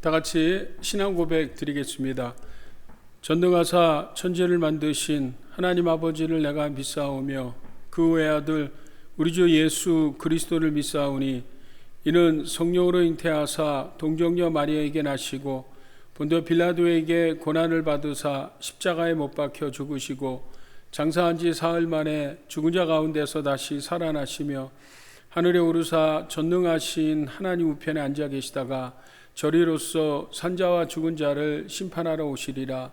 다 같이 신앙 고백 드리겠습니다. 전능하사 천지를 만드신 하나님 아버지를 내가 믿사오며 그 외아들 우리 주 예수 그리스도를 믿사오니 이는 성령으로 잉태하사 동정녀 마리아에게 나시고 본도 빌라도에게 고난을 받으사 십자가에 못 박혀 죽으시고 장사한 지 사흘 만에 죽은 자 가운데서 다시 살아나시며 하늘에 오르사 전능하신 하나님 우편에 앉아 계시다가 저리로서 산자와 죽은 자를 심판하러 오시리라.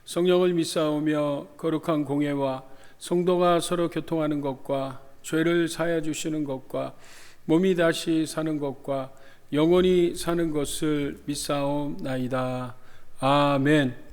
성령을 믿사오며 거룩한 공예와 성도가 서로 교통하는 것과 죄를 사하여 주시는 것과 몸이 다시 사는 것과 영원히 사는 것을 믿사옵나이다. 아멘.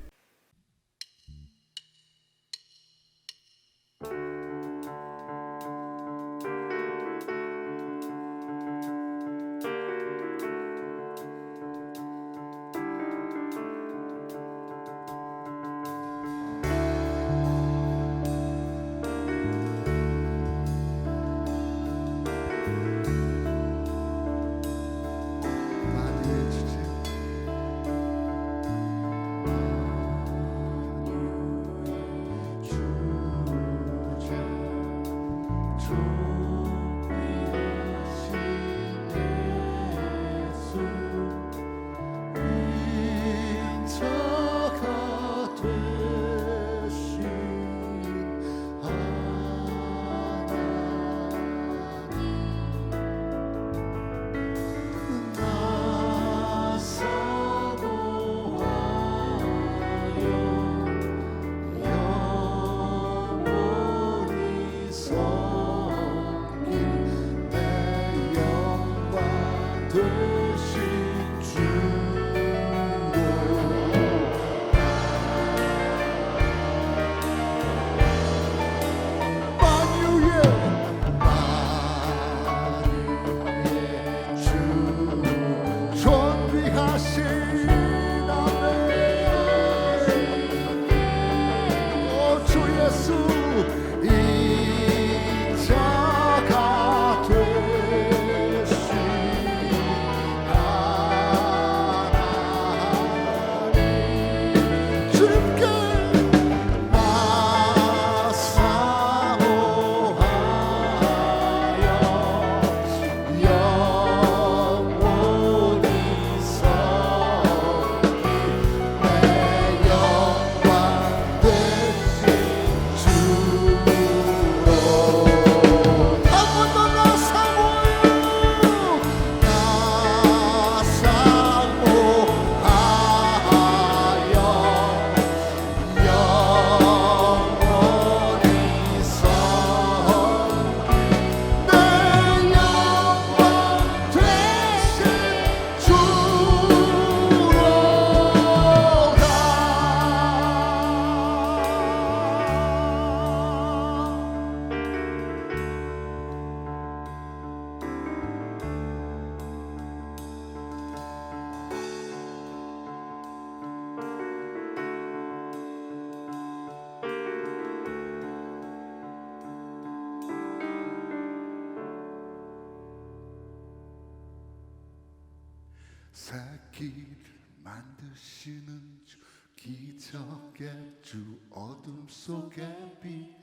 새끼를 만드시는 주 기적의 주 어둠 속에 빛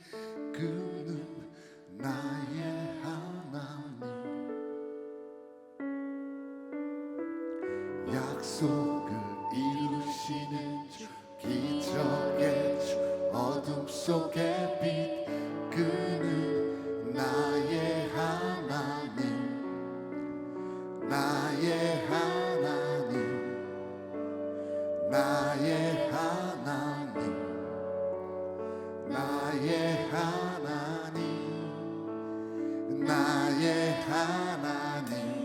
그는 나의 하나님 약속을 이루시는 주 기적의 주 어둠 속에 빛 그는 나의 하나님 나의 하나님 나의 하나님 나의 하나님 나의 하나님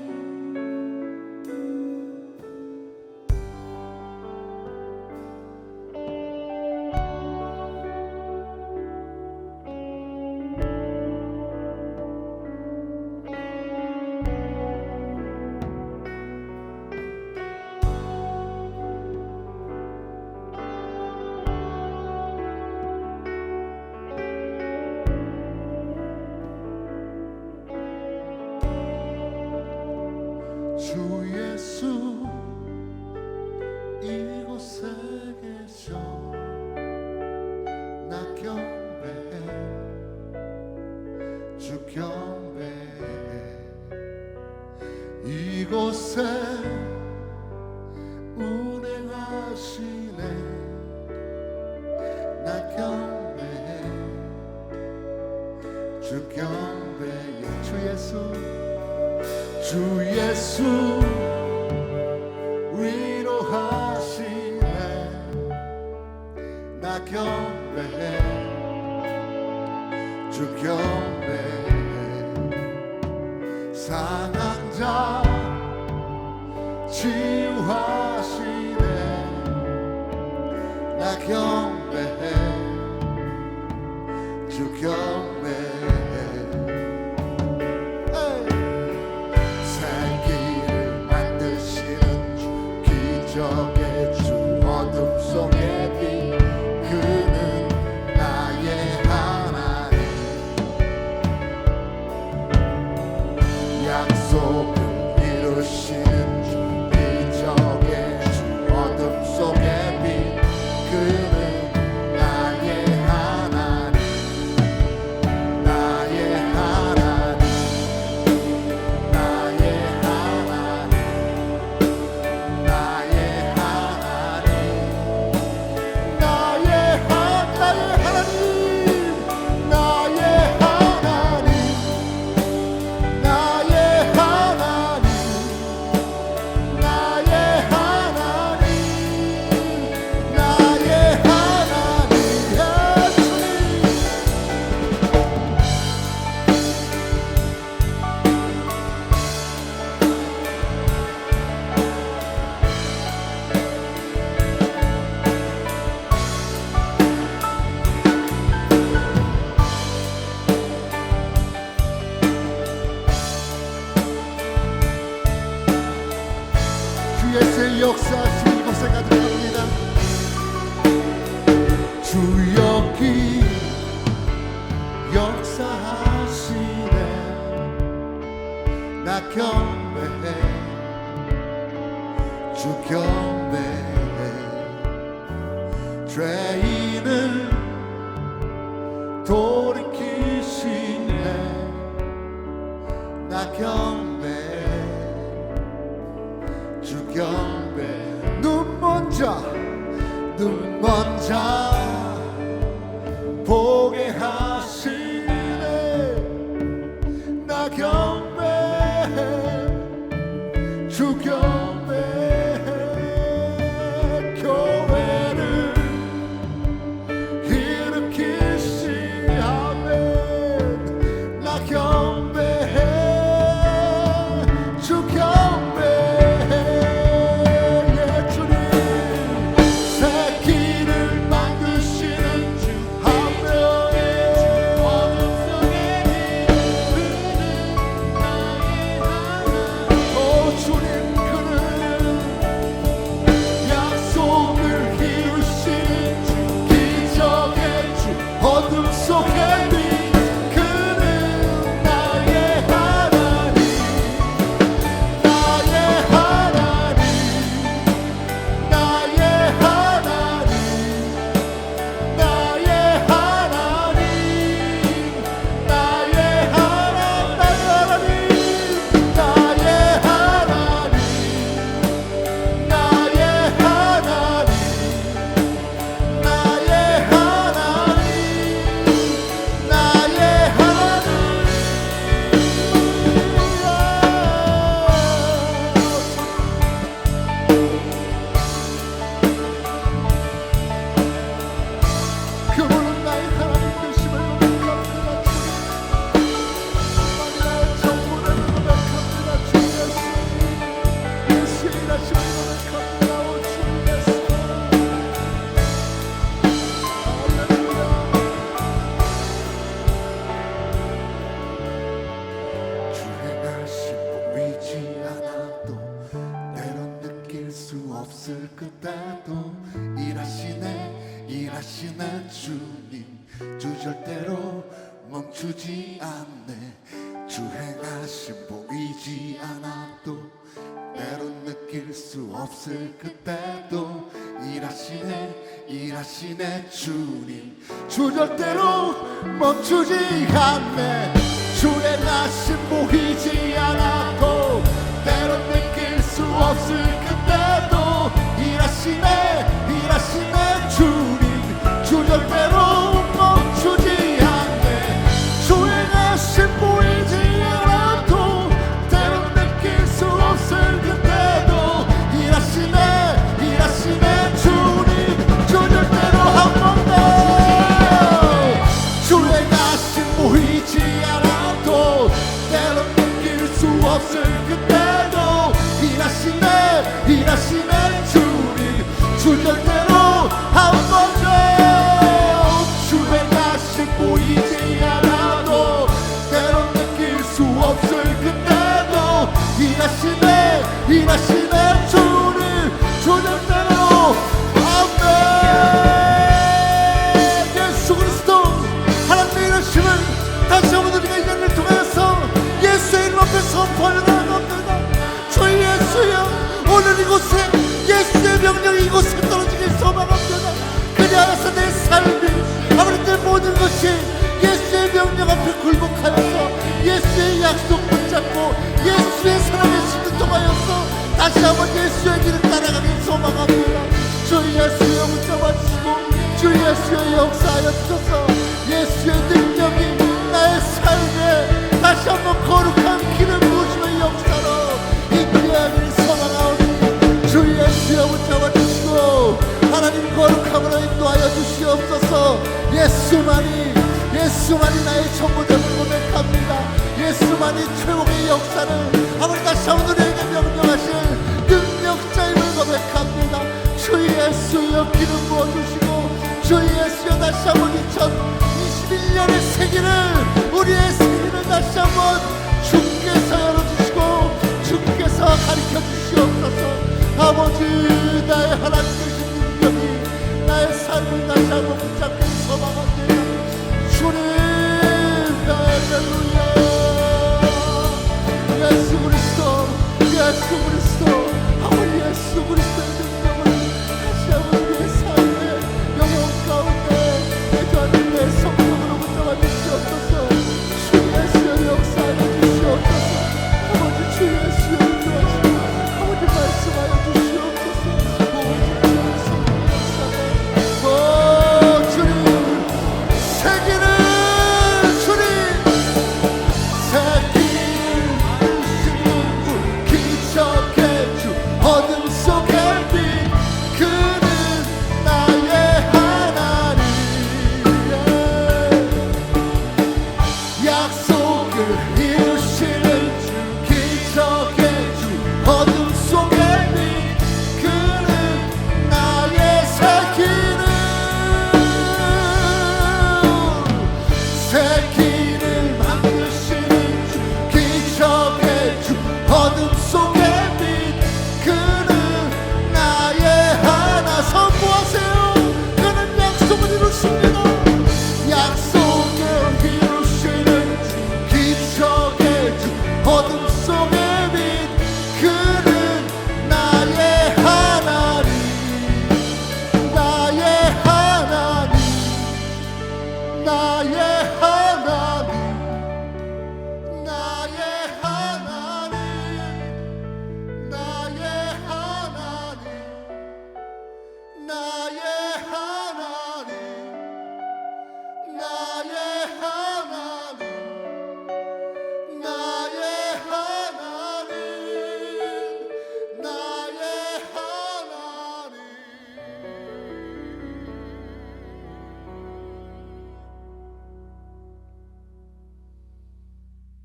주 예수 하시네. 나 경배해 주 경배해. 살기를 만드시는 주 기적의 주 어둠 속에 빛 그는 나의 하나님. 약속을 이루시는 주 기적의 주 어둠 속에 빛 그는 나의 하나님. 나의 하나님 나의 하나님 나의 하나님 나의 하나님 나의 하나님 나의 하나님 나의 하나님 나의 하나님 주의 역사하심이 이곳에 가득합니다. 주 여기 역사하시네. 나 경배해 주 경배해. 죄인을 돌이키시네. 나 경배해 주 경배. 눈먼 자 보게 하시네. 나 경배해 주 경배해. 교회를 일으키시네. 아멘. 나 경배해 주 경배해. 예 주님. 새끼를 만드시는 주 하나님. 어둠 속에 그는 나의 하나님. 오 주님 그는 약속을 이루시는 주 기적의 주 어둠 속에 빛 그는 나의 하나님. 나의 하나님 나의 하나님 나의 하나님 나의 하나님 나의 하나님 나의 하나님 나의 하나님 나의 그분은 나의 하나님 되심을 고백합니다. 주님 나의 전부를 고백합니다. 주 예수 예수의 일하심을 고백합니다. 오 주 예수. 할렐루야. 주 행하심 보이지 않아도 때론 느낄 수 없을 그때도 일하시네 주님. 주 절대로 멈추지 않네. 주 행하심 보이지 않아도 때론 느낄 수 없을 그때도 일하시네 주님. 주 절대로 멈추지 않네. 주 행하심 보이지 않아도 때론 느낄 수 없을 그때도 일하시네 주님. 주 절대로 멈추지 않네. 주 행하심 보이지 않아도 때론 느낄 수 없을 그때도 일하시네 주님. 주 절대로 한 번도 주 행하심 보이지 않아도 때론 느낄 수 없을 그때도 일하시네 이곳에 예수의 명령이 이곳에 떨어지길 소망합니다. 그리하여서 내 삶이 아버지 내 모든 것이 예수의 명령 앞에 굴복하여서 예수의 약속 붙잡고 예수의 사랑에 순종하여서 다시 한번 예수의 길을 따라가길 소망합니다. 주 예수여 붙잡아주시고 주 예수의 역사하여 주셔서 예수의 능력이 나의 삶에 다시 한번 거룩한 길을 부으시는 역사로 인도하기를 소망하오니 주 예수여 붙잡아주시고 하나님 거룩함으로 인도하여 주시옵소서. 예수만이 나의 전부됨을 고백합니다. 예수만이 최고의 역사를 아버지 다시 한번 우리에게 명령하실 능력자임을 고백합니다. 주 예수여 기름 부어주시고 주 예수여 다시 한번 2021년의 세기를 우리의 세기를 다시 한번 주께서 열어주시고 주께서 가르쳐 주시옵소서. 아버지 나의 하나님 되신 능력이 나의 삶을 다시 한번 붙잡길 소망합니다. 주님 할렐루야. 예수 그리스도 아버지 예수 그리스도의 능력을 다시 한번 우리의 삶에 영혼 가운데 내주하는 내 성령으로 붙잡아 주시옵소서. 주 예수의 역사하여 주시옵소서. 아버지 주 예수의 인도하시고 아버지 말씀하여 주시옵소서. 주님 세계를 주님 기적의 주 어둠 속의 빛 그는 나의 하나님 약속을 이루시는 주 기적의 주 어둠 속의 빛 그는 나의 새 길을 만드시는 주 기적의 주 어둠 속의 빛 그는 나의 하나. 선포하세요. 그는 약속을 이루십니다. 약속을 이루시는 주 기적의 주 어둠 속의 빛 그는 나의 하나님 나의 하나님 나의 하나님 나의 하나님 나의 하나님 나의 하나님 나의 하나님 나의 하나님 나의 하나님.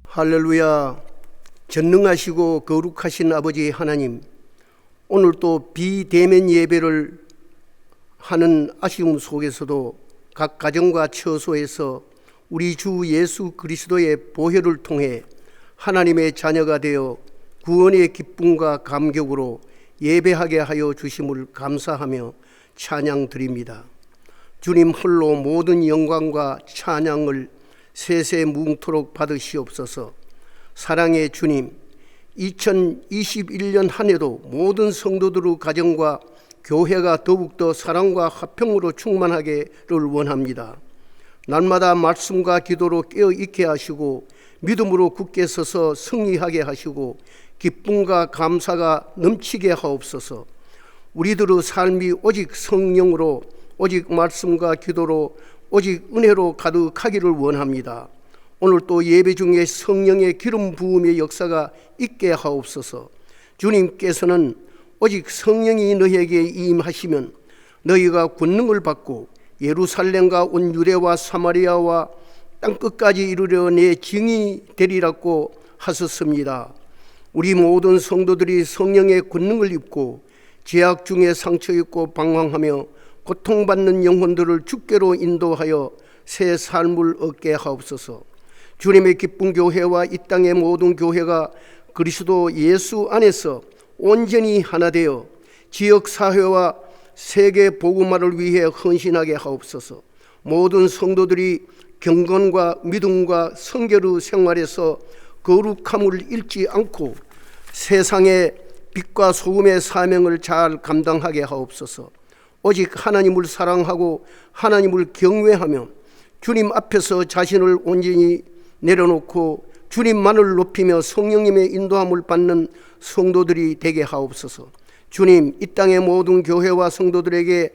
할렐루야. 전능하시고 거룩하신 아버지 하나님, 오늘 또 비대면 예배를 하는 아쉬움 속에서도 각 가정과 처소에서 우리 주 예수 그리스도의 보혈을 통해 하나님의 자녀가 되어 구원의 기쁨과 감격으로 예배하게 하여 주심을 감사하며 찬양 드립니다. 주님 홀로 모든 영광과 찬양을 세세 뭉토록 받으시옵소서. 사랑의 주님, 2021년 한 해도 모든 성도들의 가정과 교회가 더욱더 사랑과 화평으로 충만하기를 원합니다. 날마다 말씀과 기도로 깨어있게 하시고 믿음으로 굳게 서서 승리하게 하시고 기쁨과 감사가 넘치게 하옵소서. 우리들의 삶이 오직 성령으로, 오직 말씀과 기도로, 오직 은혜로 가득하기를 원합니다. 오늘 또 예배 중에 성령의 기름 부음의 역사가 있게 하옵소서. 주님께서는 오직 성령이 너희에게 임하시면 너희가 권능을 받고 예루살렘과 온 유대와 사마리아와 땅끝까지 이르러 내 증인이 되리라고 하셨습니다. 우리 모든 성도들이 성령의 권능을 입고 죄악 중에 상처 입고 방황하며 고통받는 영혼들을 주께로 인도하여 새 삶을 얻게 하옵소서. 주님의 기쁜 교회와 이 땅의 모든 교회가 그리스도 예수 안에서 온전히 하나 되어 지역사회와 세계 복음화를 위해 헌신하게 하옵소서. 모든 성도들이 경건과 믿음과 성결의 생활에서 거룩함을 잃지 않고 세상에 빛과 소금의 사명을 잘 감당하게 하옵소서. 오직 하나님을 사랑하고 하나님을 경외하며 주님 앞에서 자신을 온전히 내려놓고 주님만을 높이며 성령님의 인도함을 받는 성도들이 되게 하옵소서. 주님, 이 땅의 모든 교회와 성도들에게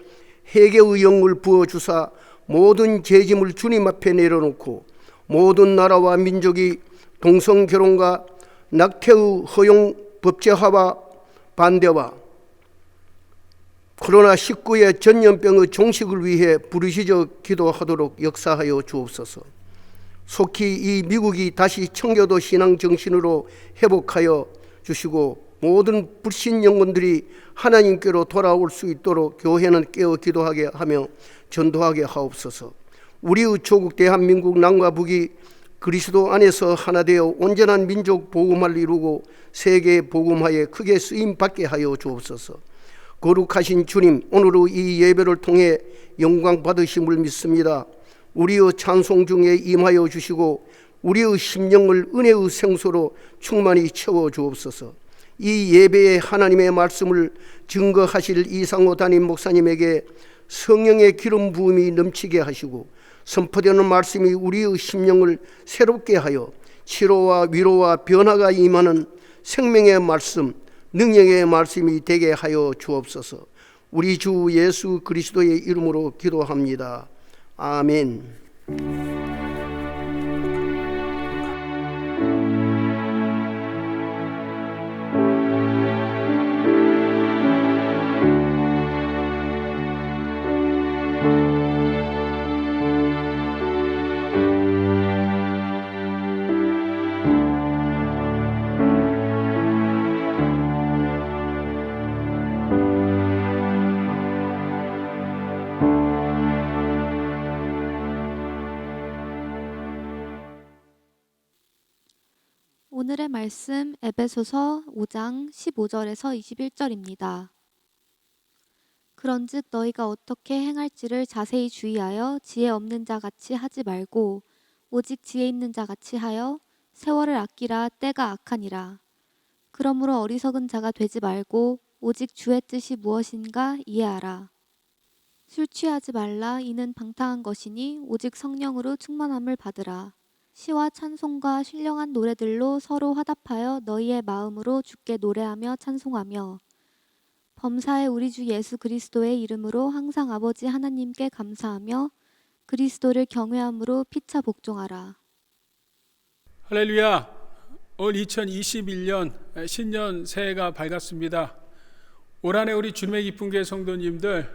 회개의 영을 부어주사 모든 죄짐을 주님 앞에 내려놓고 모든 나라와 민족이 동성결혼과 낙태의 허용 법제화와 반대와 코로나19의 전염병의 종식을 위해 부르짖어 기도하도록 역사하여 주옵소서. 속히 이 미국이 다시 청교도 신앙 정신으로 회복하여 주시고 모든 불신 영혼들이 하나님께로 돌아올 수 있도록 교회는 깨어 기도하게 하며 전도하게 하옵소서. 우리의 조국 대한민국 남과 북이 그리스도 안에서 하나 되어 온전한 민족 복음화를 이루고 세계 복음화에 크게 쓰임 받게 하여 주옵소서. 거룩하신 주님, 오늘의 이 예배를 통해 영광 받으심을 믿습니다. 우리의 찬송 중에 임하여 주시고 우리의 심령을 은혜의 생수로 충만히 채워 주옵소서. 이 예배에 하나님의 말씀을 증거하실 이상호 담임 목사님에게 성령의 기름 부음이 넘치게 하시고 선포되는 말씀이 우리의 심령을 새롭게 하여 치료와 위로와 변화가 임하는 생명의 말씀, 능력의 말씀이 되게 하여 주옵소서. 우리 주 예수 그리스도의 이름으로 기도합니다. 아멘. 오늘의 말씀 에베소서 5장 15절에서 21절입니다. 그런즉 너희가 어떻게 행할지를 자세히 주의하여 지혜 없는 자 같이 하지 말고 오직 지혜 있는 자 같이 하여 세월을 아끼라 때가 악하니라. 그러므로 어리석은 자가 되지 말고 오직 주의 뜻이 무엇인가 이해하라. 술 취하지 말라. 이는 방탕한 것이니 오직 성령으로 충만함을 받으라. 시와 찬송과 신령한 노래들로 서로 화답하여 너희의 마음으로 주께 노래하며 찬송하며 범사의 우리 주 예수 그리스도의 이름으로 항상 아버지 하나님께 감사하며 그리스도를 경외함으로 피차 복종하라. 할렐루야. 올 2021년 신년 새해가 밝았습니다. 올 한해 우리 주님의 기쁜 교회 성도님들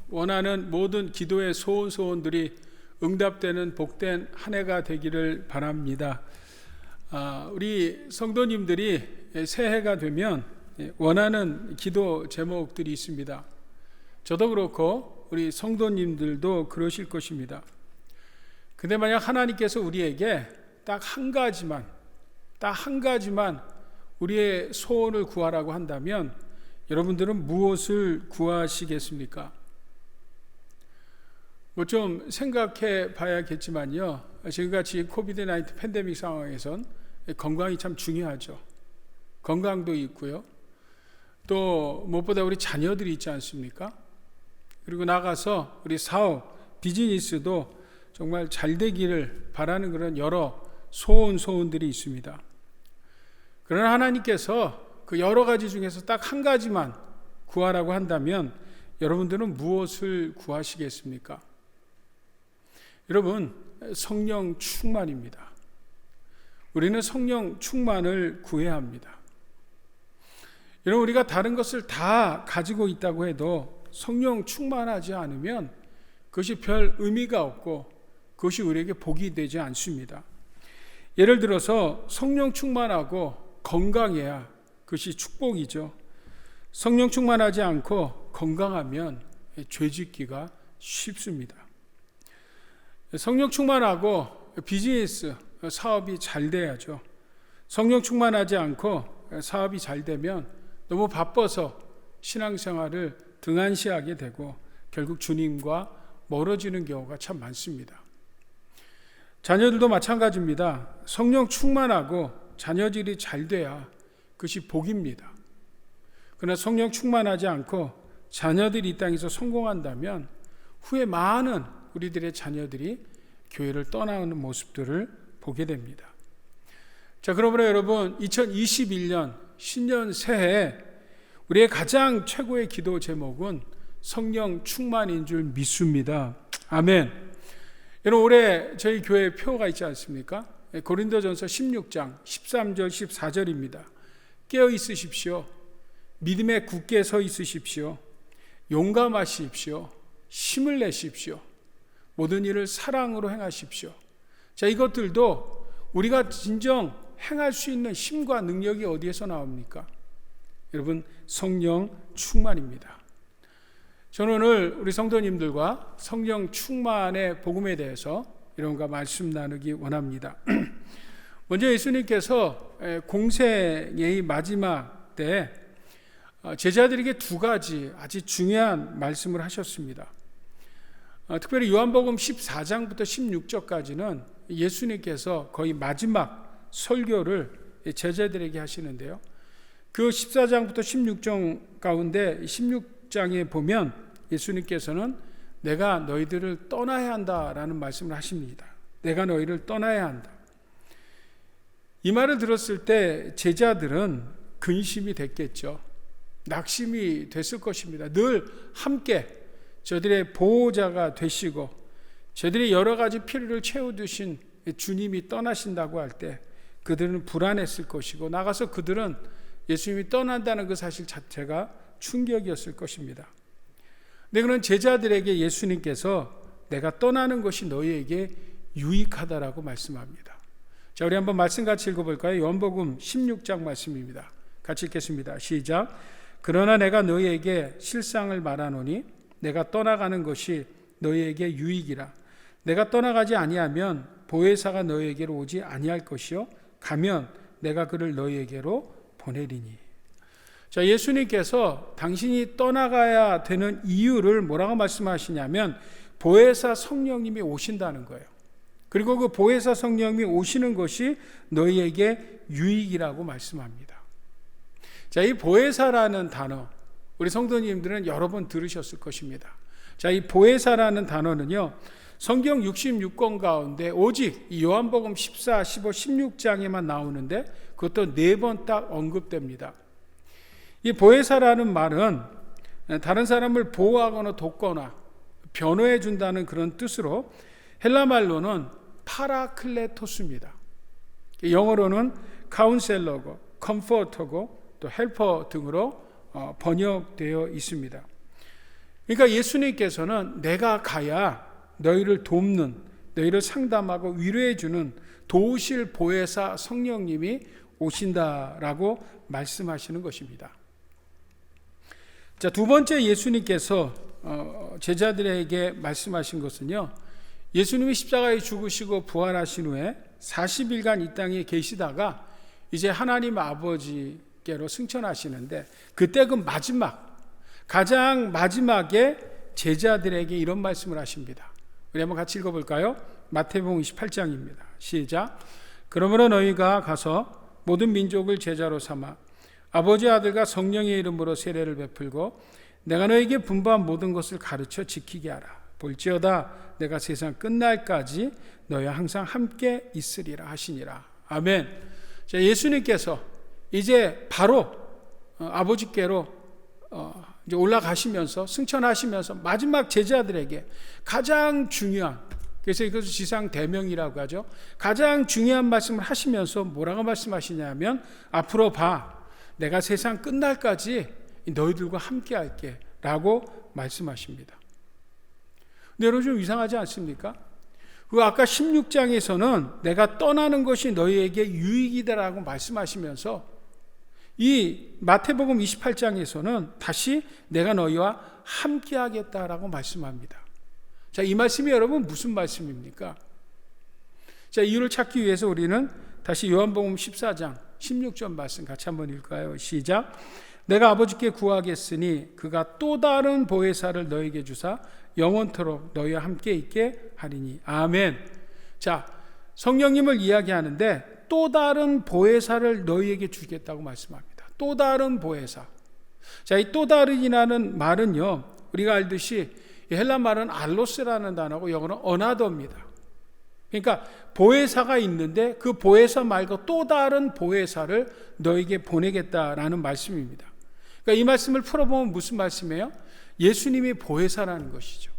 원하는 모든 기도의 소원들이 응답되는 복된 한 해가 되기를 바랍니다. 우리 성도님들이 새해가 되면 원하는 기도 제목들이 있습니다. 저도 그렇고 우리 성도님들도 그러실 것입니다. 근데 만약 하나님께서 우리에게 딱 한 가지만 우리의 소원을 구하라고 한다면 여러분들은 무엇을 구하시겠습니까? 좀 생각해 봐야겠지만요, 지금같이 코비드-19 팬데믹 상황에선 건강이 참 중요하죠. 건강도 있고요, 또 무엇보다 우리 자녀들이 있지 않습니까? 그리고 나가서 우리 사업, 비즈니스도 정말 잘 되기를 바라는 그런 여러 소원들이 있습니다. 그러나 하나님께서 그 여러 가지 중에서 딱 한 가지만 구하라고 한다면 여러분들은 무엇을 구하시겠습니까? 여러분, 성령 충만입니다. 우리는 성령 충만을 구해야 합니다. 여러분, 우리가 다른 것을 다 가지고 있다고 해도 성령 충만하지 않으면 그것이 별 의미가 없고 그것이 우리에게 복이 되지 않습니다. 예를 들어서 성령 충만하고 건강해야 그것이 축복이죠. 성령 충만하지 않고 건강하면 죄짓기가 쉽습니다. 성령 충만하고 비즈니스, 사업이 잘 돼야죠. 성령 충만하지 않고 사업이 잘 되면 너무 바빠서 신앙생활을 등한시하게 되고 결국 주님과 멀어지는 경우가 참 많습니다. 자녀들도 마찬가지입니다. 성령 충만하고 자녀들이 잘 돼야 그것이 복입니다. 그러나 성령 충만하지 않고 자녀들이 이 땅에서 성공한다면 후에 많은 우리들의 자녀들이 교회를 떠나는 모습들을 보게 됩니다. 자, 그러므로 여러분 2021년 신년 새해 우리의 가장 최고의 기도 제목은 성령 충만인 줄 믿습니다. 아멘. 여러분 올해 저희 교회 표가 있지 않습니까? 고린도전서 16장 13절 14절입니다. 깨어 있으십시오. 믿음에 굳게 서 있으십시오. 용감하십시오. 힘을 내십시오. 모든 일을 사랑으로 행하십시오. 자, 이것들도 우리가 진정 행할 수 있는 힘과 능력이 어디에서 나옵니까? 여러분 성령 충만입니다. 저는 오늘 우리 성도님들과 성령 충만의 복음에 대해서 여러분과 말씀 나누기 원합니다. 먼저 예수님께서 공생의 마지막 때 제자들에게 두 가지 아주 중요한 말씀을 하셨습니다. 특별히 요한복음 14장부터 16절까지는 예수님께서 거의 마지막 설교를 제자들에게 하시는데요. 그 14장부터 16장 가운데 16장에 보면 예수님께서는 내가 너희들을 떠나야 한다라는 말씀을 하십니다. 내가 너희를 떠나야 한다. 이 말을 들었을 때 제자들은 근심이 됐겠죠. 낙심이 됐을 것입니다. 늘 함께 저들의 보호자가 되시고 저들의 여러 가지 필요를 채워두신 주님이 떠나신다고 할 때 그들은 불안했을 것이고 나가서 그들은 예수님이 떠난다는 그 사실 자체가 충격이었을 것입니다. 근데 그런 제자들에게 예수님께서 내가 떠나는 것이 너희에게 유익하다라고 말씀합니다. 자, 우리 한번 말씀 같이 읽어볼까요? 요한복음 16장 말씀입니다. 같이 읽겠습니다. 시작. 그러나 내가 너희에게 실상을 말하노니 내가 떠나가는 것이 너희에게 유익이라. 내가 떠나가지 아니하면 보혜사가 너희에게로 오지 아니할 것이요 가면 내가 그를 너희에게로 보내리니. 자, 예수님께서 당신이 떠나가야 되는 이유를 뭐라고 말씀하시냐면 보혜사 성령님이 오신다는 거예요. 그리고 그 보혜사 성령님이 오시는 것이 너희에게 유익이라고 말씀합니다. 자, 이 보혜사라는 단어 우리 성도님들은 여러 번 들으셨을 것입니다. 자, 이 보혜사라는 단어는요 성경 66권 가운데 오직 이 요한복음 14, 15, 16장에만 나오는데 그것도 4번 딱 언급됩니다. 이 보혜사라는 말은 다른 사람을 보호하거나 돕거나 변호해 준다는 그런 뜻으로 헬라 말로는 파라클레토스입니다. 영어로는 카운셀러고 컴포터고 또 헬퍼 등으로 번역되어 있습니다. 그러니까 예수님께서는 내가 가야 너희를 돕는, 너희를 상담하고 위로해 주는 도우실 보혜사 성령님이 오신다라고 말씀하시는 것입니다. 자, 두 번째 예수님께서 제자들에게 말씀하신 것은요, 예수님이 십자가에 죽으시고 부활하신 후에 40일간 이 땅에 계시다가 이제 하나님 아버지께로 승천하시는데 그때 그 마지막, 가장 마지막에 제자들에게 이런 말씀을 하십니다. 우리 한번 같이 읽어볼까요? 마태복음 28장입니다. 시작. 그러므로 너희가 가서 모든 민족을 제자로 삼아 아버지 아들과 성령의 이름으로 세례를 베풀고 내가 너희에게 분부한 모든 것을 가르쳐 지키게 하라. 볼지어다 내가 세상 끝날까지 너희와 항상 함께 있으리라 하시니라. 아멘. 자, 예수님께서 이제 바로 아버지께로 이제 올라가시면서 승천하시면서 마지막 제자들에게 가장 중요한, 그래서 이것을 지상 대명이라고 하죠. 가장 중요한 말씀을 하시면서 뭐라고 말씀하시냐면 앞으로 봐, 내가 세상 끝날까지 너희들과 함께 할게 라고 말씀하십니다. 근데 여러분 좀 이상하지 않습니까? 그 아까 16장에서는 내가 떠나는 것이 너희에게 유익이다라고 말씀하시면서 이 마태복음 28장에서는 다시 내가 너희와 함께 하겠다라고 말씀합니다. 자, 이 말씀이 여러분 무슨 말씀입니까? 자, 이유를 찾기 위해서 우리는 다시 요한복음 14장 16절 말씀 같이 한번 읽을까요? 시작. 내가 아버지께 구하겠으니 그가 또 다른 보혜사를 너에게 주사 영원토록 너희와 함께 있게 하리니. 아멘. 자, 성령님을 이야기하는데 또 다른 보혜사를 너희에게 주겠다고 말씀합니다. 또 다른 보혜사. 자, 이 또 다른이라는 말은요, 우리가 알듯이 헬라 말은 알로스라는 단어고 영어는 어나더입니다. 그러니까 보혜사가 있는데 그 보혜사 말고 또 다른 보혜사를 너에게 보내겠다라는 말씀입니다. 그러니까 이 말씀을 풀어보면 무슨 말씀이에요? 예수님이 보혜사라는 것이죠.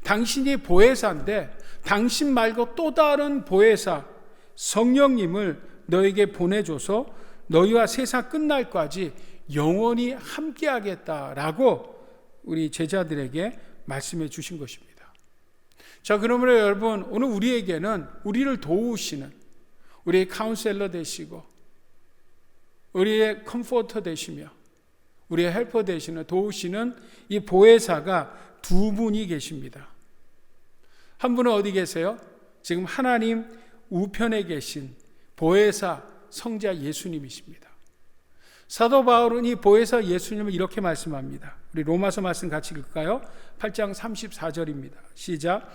당신이 보혜사인데 당신 말고 또 다른 보혜사 성령님을 너에게 보내줘서 너희와 세상 끝날까지 영원히 함께하겠다라고 우리 제자들에게 말씀해 주신 것입니다. 자, 그러므로 여러분, 오늘 우리에게는 우리를 도우시는, 우리의 카운셀러 되시고 우리의 컴포터 되시며 우리의 헬퍼 되시는, 도우시는 이 보혜사가 두 분이 계십니다. 한 분은 어디 계세요? 지금 하나님 우편에 계신 보혜사 성자 예수님이십니다. 사도 바울은 이 보혜사 예수님을 이렇게 말씀합니다. 우리 로마서 말씀 같이 읽을까요? 8장 34절입니다. 시작.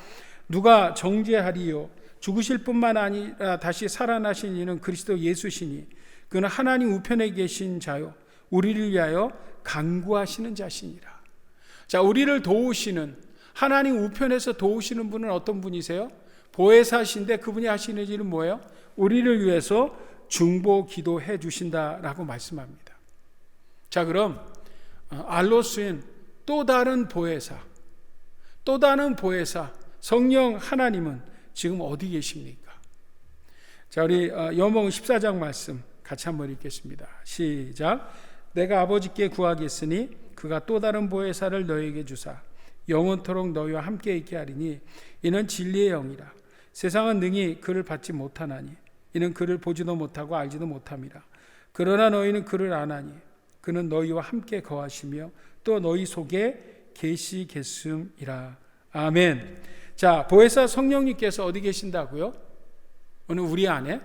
누가 정죄하리요? 죽으실 뿐만 아니라 다시 살아나신 이는 그리스도 예수시니 그는 하나님 우편에 계신 자요 우리를 위하여 간구하시는 자시니라. 자, 우리를 도우시는, 하나님 우편에서 도우시는 분은 어떤 분이세요? 보혜사신데 그분이 하시는 일은 뭐예요? 우리를 위해서 중보 기도해 주신다라고 말씀합니다. 자, 그럼 알로스인 또 다른 보혜사, 또 다른 보혜사 성령 하나님은 지금 어디 계십니까? 자, 우리 요한복음 14장 말씀 같이 한번 읽겠습니다. 시작. 내가 아버지께 구하겠으니 그가 또 다른 보혜사를 너희에게 주사 영원토록 너희와 함께 있게 하리니 이는 진리의 영이라. 세상은 능히 그를 받지 못하나니 이는 그를 보지도 못하고 알지도 못함이라. 그러나 너희는 그를 아나니 그는 너희와 함께 거하시며 또 너희 속에 계시겠음이라. 아멘. 자, 보혜사 성령님께서 어디 계신다고요? 오늘 우리 안에,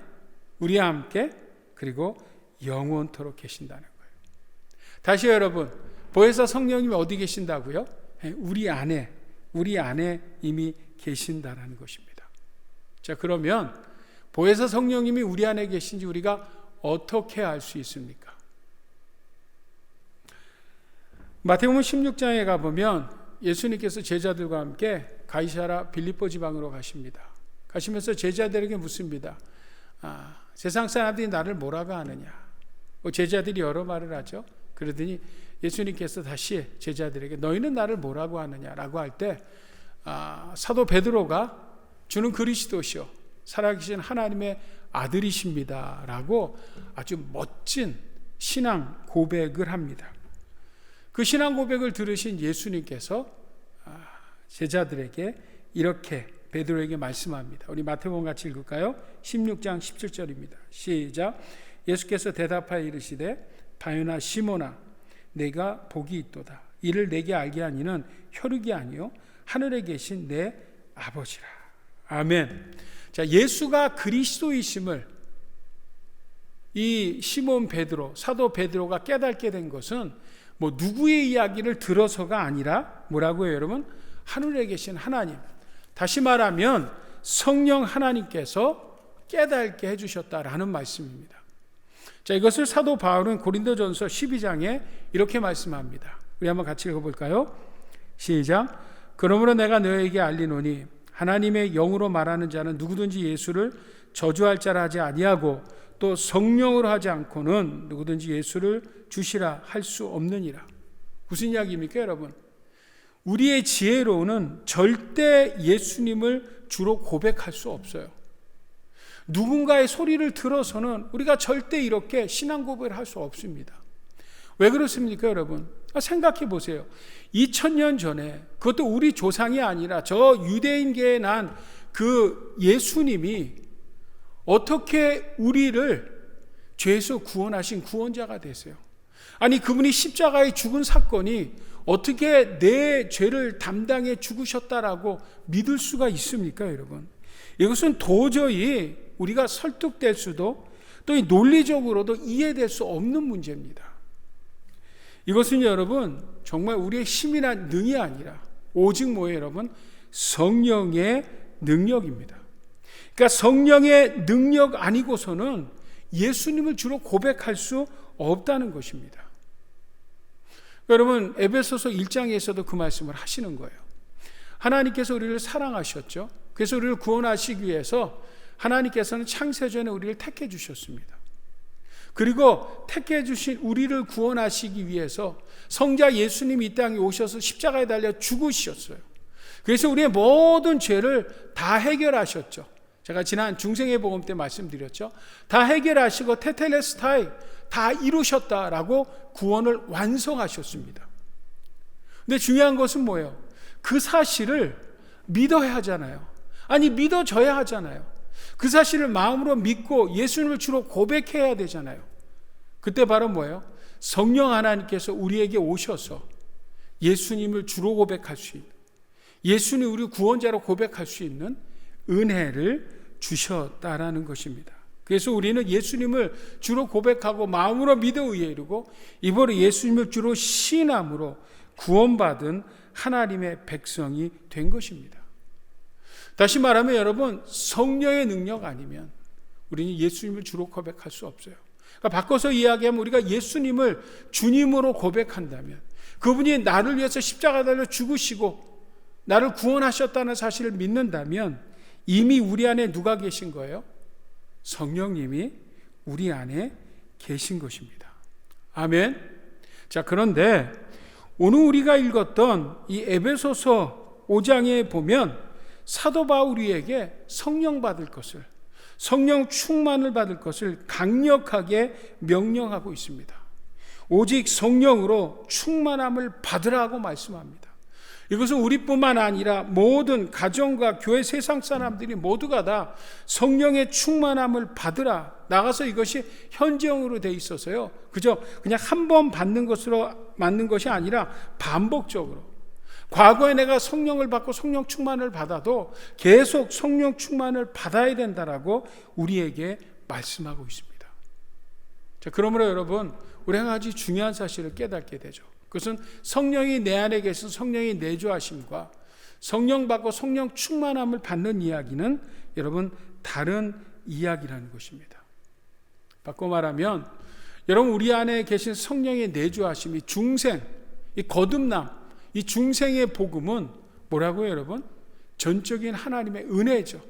우리와 함께, 그리고 영원토록 계신다는 거예요. 다시 여러분, 보혜사 성령님이 어디 계신다고요? 우리 안에 이미 계신다라는 것입니다. 자, 그러면 보혜사 성령님이 우리 안에 계신지 우리가 어떻게 알 수 있습니까? 마태복음 16장에 가보면 예수님께서 제자들과 함께 가이사랴 빌립보 지방으로 가십니다. 가시면서 제자들에게 묻습니다. 세상 사람들이 나를 뭐라고 하느냐? 제자들이 여러 말을 하죠. 그러더니 예수님께서 다시 제자들에게 너희는 나를 뭐라고 하느냐라고 할 때 사도 베드로가 주는 그리스도시요 살아계신 하나님의 아들이십니다 라고 아주 멋진 신앙 고백을 합니다. 그 신앙 고백을 들으신 예수님께서 제자들에게 이렇게 베드로에게 말씀합니다. 우리 마태복음 같이 읽을까요? 16장 17절입니다. 시작. 예수께서 대답하여 이르시되 바요나 시몬아 내가 복이 있도다. 이를 내게 알게 한 이는 혈육이 아니요 하늘에 계신 내 아버지라. 아멘. 자, 예수가 그리스도이심을 이 시몬 베드로, 사도 베드로가 깨닫게 된 것은 뭐 누구의 이야기를 들어서가 아니라 뭐라고요, 여러분? 하늘에 계신 하나님. 다시 말하면 성령 하나님께서 깨닫게 해주셨다라는 말씀입니다. 자, 이것을 사도 바울은 고린도전서 12장에 이렇게 말씀합니다. 우리 한번 같이 읽어볼까요? 시작. 그러므로 내가 너에게 알리노니 하나님의 영으로 말하는 자는 누구든지 예수를 저주할 자라 하지 아니하고 또 성령으로 하지 않고는 누구든지 예수를 주시라 할 수 없느니라. 무슨 이야기입니까, 여러분? 우리의 지혜로는 절대 예수님을 주로 고백할 수 없어요. 누군가의 소리를 들어서는 우리가 절대 이렇게 신앙 고백을 할 수 없습니다. 왜 그렇습니까, 여러분? 생각해 보세요. 2000년 전에, 그것도 우리 조상이 아니라 저 유대인계에 난 그 예수님이 어떻게 우리를 죄에서 구원하신 구원자가 되세요? 아니, 그분이 십자가에 죽은 사건이 어떻게 내 죄를 담당해 죽으셨다라고 믿을 수가 있습니까, 여러분? 이것은 도저히 우리가 설득될 수도 또 논리적으로도 이해될 수 없는 문제입니다. 이것은 여러분 정말 우리의 힘이나 능이 아니라 오직 뭐예요, 여러분? 성령의 능력입니다. 그러니까 성령의 능력 아니고서는 예수님을 주로 고백할 수 없다는 것입니다. 여러분, 에베소서 1장에서도 그 말씀을 하시는 거예요. 하나님께서 우리를 사랑하셨죠. 그래서 우리를 구원하시기 위해서 하나님께서는 창세전에 우리를 택해 주셨습니다. 그리고 택해 주신 우리를 구원하시기 위해서 성자 예수님이 이 땅에 오셔서 십자가에 달려 죽으셨어요. 그래서 우리의 모든 죄를 다 해결하셨죠. 제가 지난 중생의 복음 때 말씀드렸죠. 다 해결하시고 테텔레스타이 다 이루셨다라고 구원을 완성하셨습니다. 근데 중요한 것은 뭐예요? 그 사실을 믿어야 하잖아요. 아니, 믿어져야 하잖아요. 그 사실을 마음으로 믿고 예수님을 주로 고백해야 되잖아요. 그때 바로 뭐예요? 성령 하나님께서 우리에게 오셔서 예수님을 주로 고백할 수 있는, 예수님 우리 구원자로 고백할 수 있는 은혜를 주셨다라는 것입니다. 그래서 우리는 예수님을 주로 고백하고 마음으로 믿어 의에 이르고 입으로 예수님을 주로 신함으로 구원받은 하나님의 백성이 된 것입니다. 다시 말하면 여러분, 성령의 능력 아니면 우리는 예수님을 주로 고백할 수 없어요. 그러니까 바꿔서 이야기하면 우리가 예수님을 주님으로 고백한다면, 그분이 나를 위해서 십자가 달려 죽으시고 나를 구원하셨다는 사실을 믿는다면 이미 우리 안에 누가 계신 거예요? 성령님이 우리 안에 계신 것입니다. 아멘. 자, 그런데 오늘 우리가 읽었던 이 에베소서 5장에 보면 사도 바울에게 성령 받을 것을, 성령 충만을 받을 것을 강력하게 명령하고 있습니다. 오직 성령으로 충만함을 받으라고 말씀합니다. 이것은 우리뿐만 아니라 모든 가정과 교회 세상 사람들이 모두가 다 성령의 충만함을 받으라. 나가서 이것이 현지형으로 돼 있어서요. 그냥 한 번 받는 것으로 맞는 것이 아니라 반복적으로. 과거에 내가 성령을 받고 성령 충만을 받아도 계속 성령 충만을 받아야 된다라고 우리에게 말씀하고 있습니다. 자, 그러므로 여러분, 우리 한 가지 중요한 사실을 깨닫게 되죠. 그것은 성령이 내 안에 계신 성령이 내주하심과 성령 받고 성령 충만함을 받는 이야기는 여러분 다른 이야기라는 것입니다. 바꿔 말하면 여러분, 우리 안에 계신 성령의 내주하심이 중생, 이 거듭남, 이 중생의 복음은 뭐라고요, 여러분? 전적인 하나님의 은혜죠.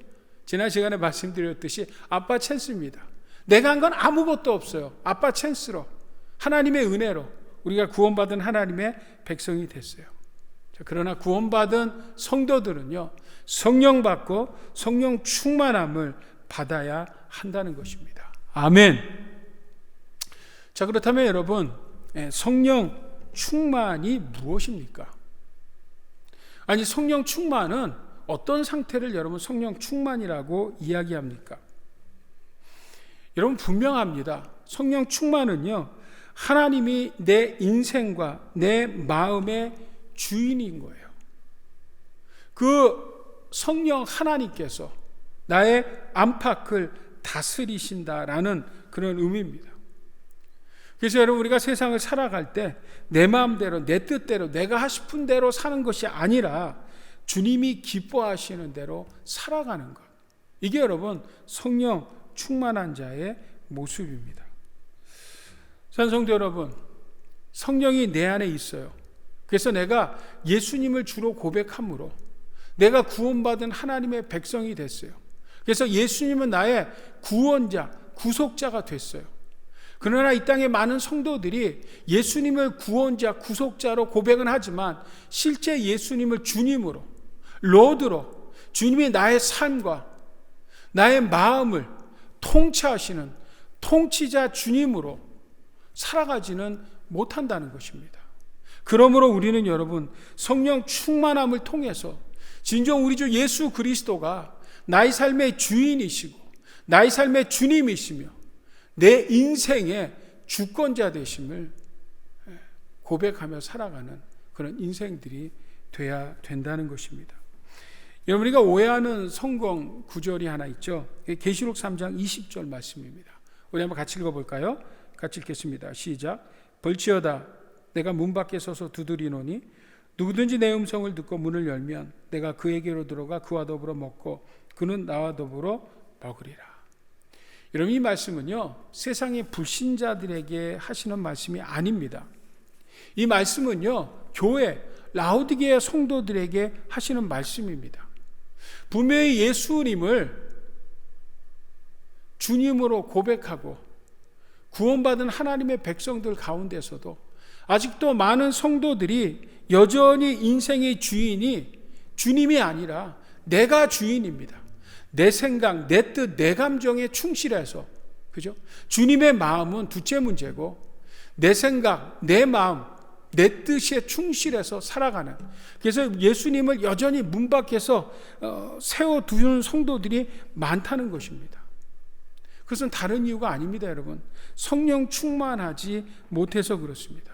지난 시간에 말씀드렸듯이 아빠 찬스입니다. 내가 한 건 아무것도 없어요. 아빠 찬스로, 하나님의 은혜로 우리가 구원받은 하나님의 백성이 됐어요. 그러나 구원받은 성도들은요, 성령 받고 성령 충만함을 받아야 한다는 것입니다. 아멘. 자, 그렇다면 여러분, 성령 충만이 무엇입니까? 아니, 성령 충만은 어떤 상태를 여러분 성령 충만이라고 이야기합니까? 여러분, 분명합니다. 성령 충만은요, 하나님이 내 인생과 내 마음의 주인인 거예요. 그 성령 하나님께서 나의 안팎을 다스리신다라는 그런 의미입니다. 그래서 여러분, 우리가 세상을 살아갈 때 내 마음대로, 내 뜻대로, 내가 하고 싶은 대로 사는 것이 아니라 주님이 기뻐하시는 대로 살아가는 것. 이게 여러분 성령 충만한 자의 모습입니다. 성도 여러분, 성령이 내 안에 있어요. 그래서 내가 예수님을 주로 고백함으로 내가 구원받은 하나님의 백성이 됐어요. 그래서 예수님은 나의 구원자, 구속자가 됐어요. 그러나 이 땅에 많은 성도들이 예수님을 구원자, 구속자로 고백은 하지만 실제 예수님을 주님으로, 로드로, 주님이 나의 삶과 나의 마음을 통치하시는 통치자 주님으로 살아가지는 못한다는 것입니다. 그러므로 우리는 여러분, 성령 충만함을 통해서 진정 우리 주 예수 그리스도가 나의 삶의 주인이시고 나의 삶의 주님이시며 내 인생의 주권자 되심을 고백하며 살아가는 그런 인생들이 돼야 된다는 것입니다. 여러분, 우리가 오해하는 성경 구절이 하나 있죠. 계시록 3장 20절 말씀입니다. 우리 한번 같이 읽어볼까요? 같이 읽겠습니다. 시작. 벌지어다, 내가 문 밖에 서서 두드리노니 누구든지 내 음성을 듣고 문을 열면 내가 그에게로 들어가 그와 더불어 먹고 그는 나와 더불어 먹으리라. 여러분, 이 말씀은요, 세상의 불신자들에게 하시는 말씀이 아닙니다. 이 말씀은요, 교회 라오디게아 성도들에게 하시는 말씀입니다. 분명히 예수님을 주님으로 고백하고 구원받은 하나님의 백성들 가운데서도 아직도 많은 성도들이 여전히 인생의 주인이 주님이 아니라 내가 주인입니다. 내 생각, 내 뜻, 내 감정에 충실해서, 그죠? 주님의 마음은 둘째 문제고, 내 생각, 내 마음, 내 뜻에 충실해서 살아가는. 그래서 예수님을 여전히 문 밖에서 세워두는 성도들이 많다는 것입니다. 그것은 다른 이유가 아닙니다, 여러분. 성령 충만하지 못해서 그렇습니다.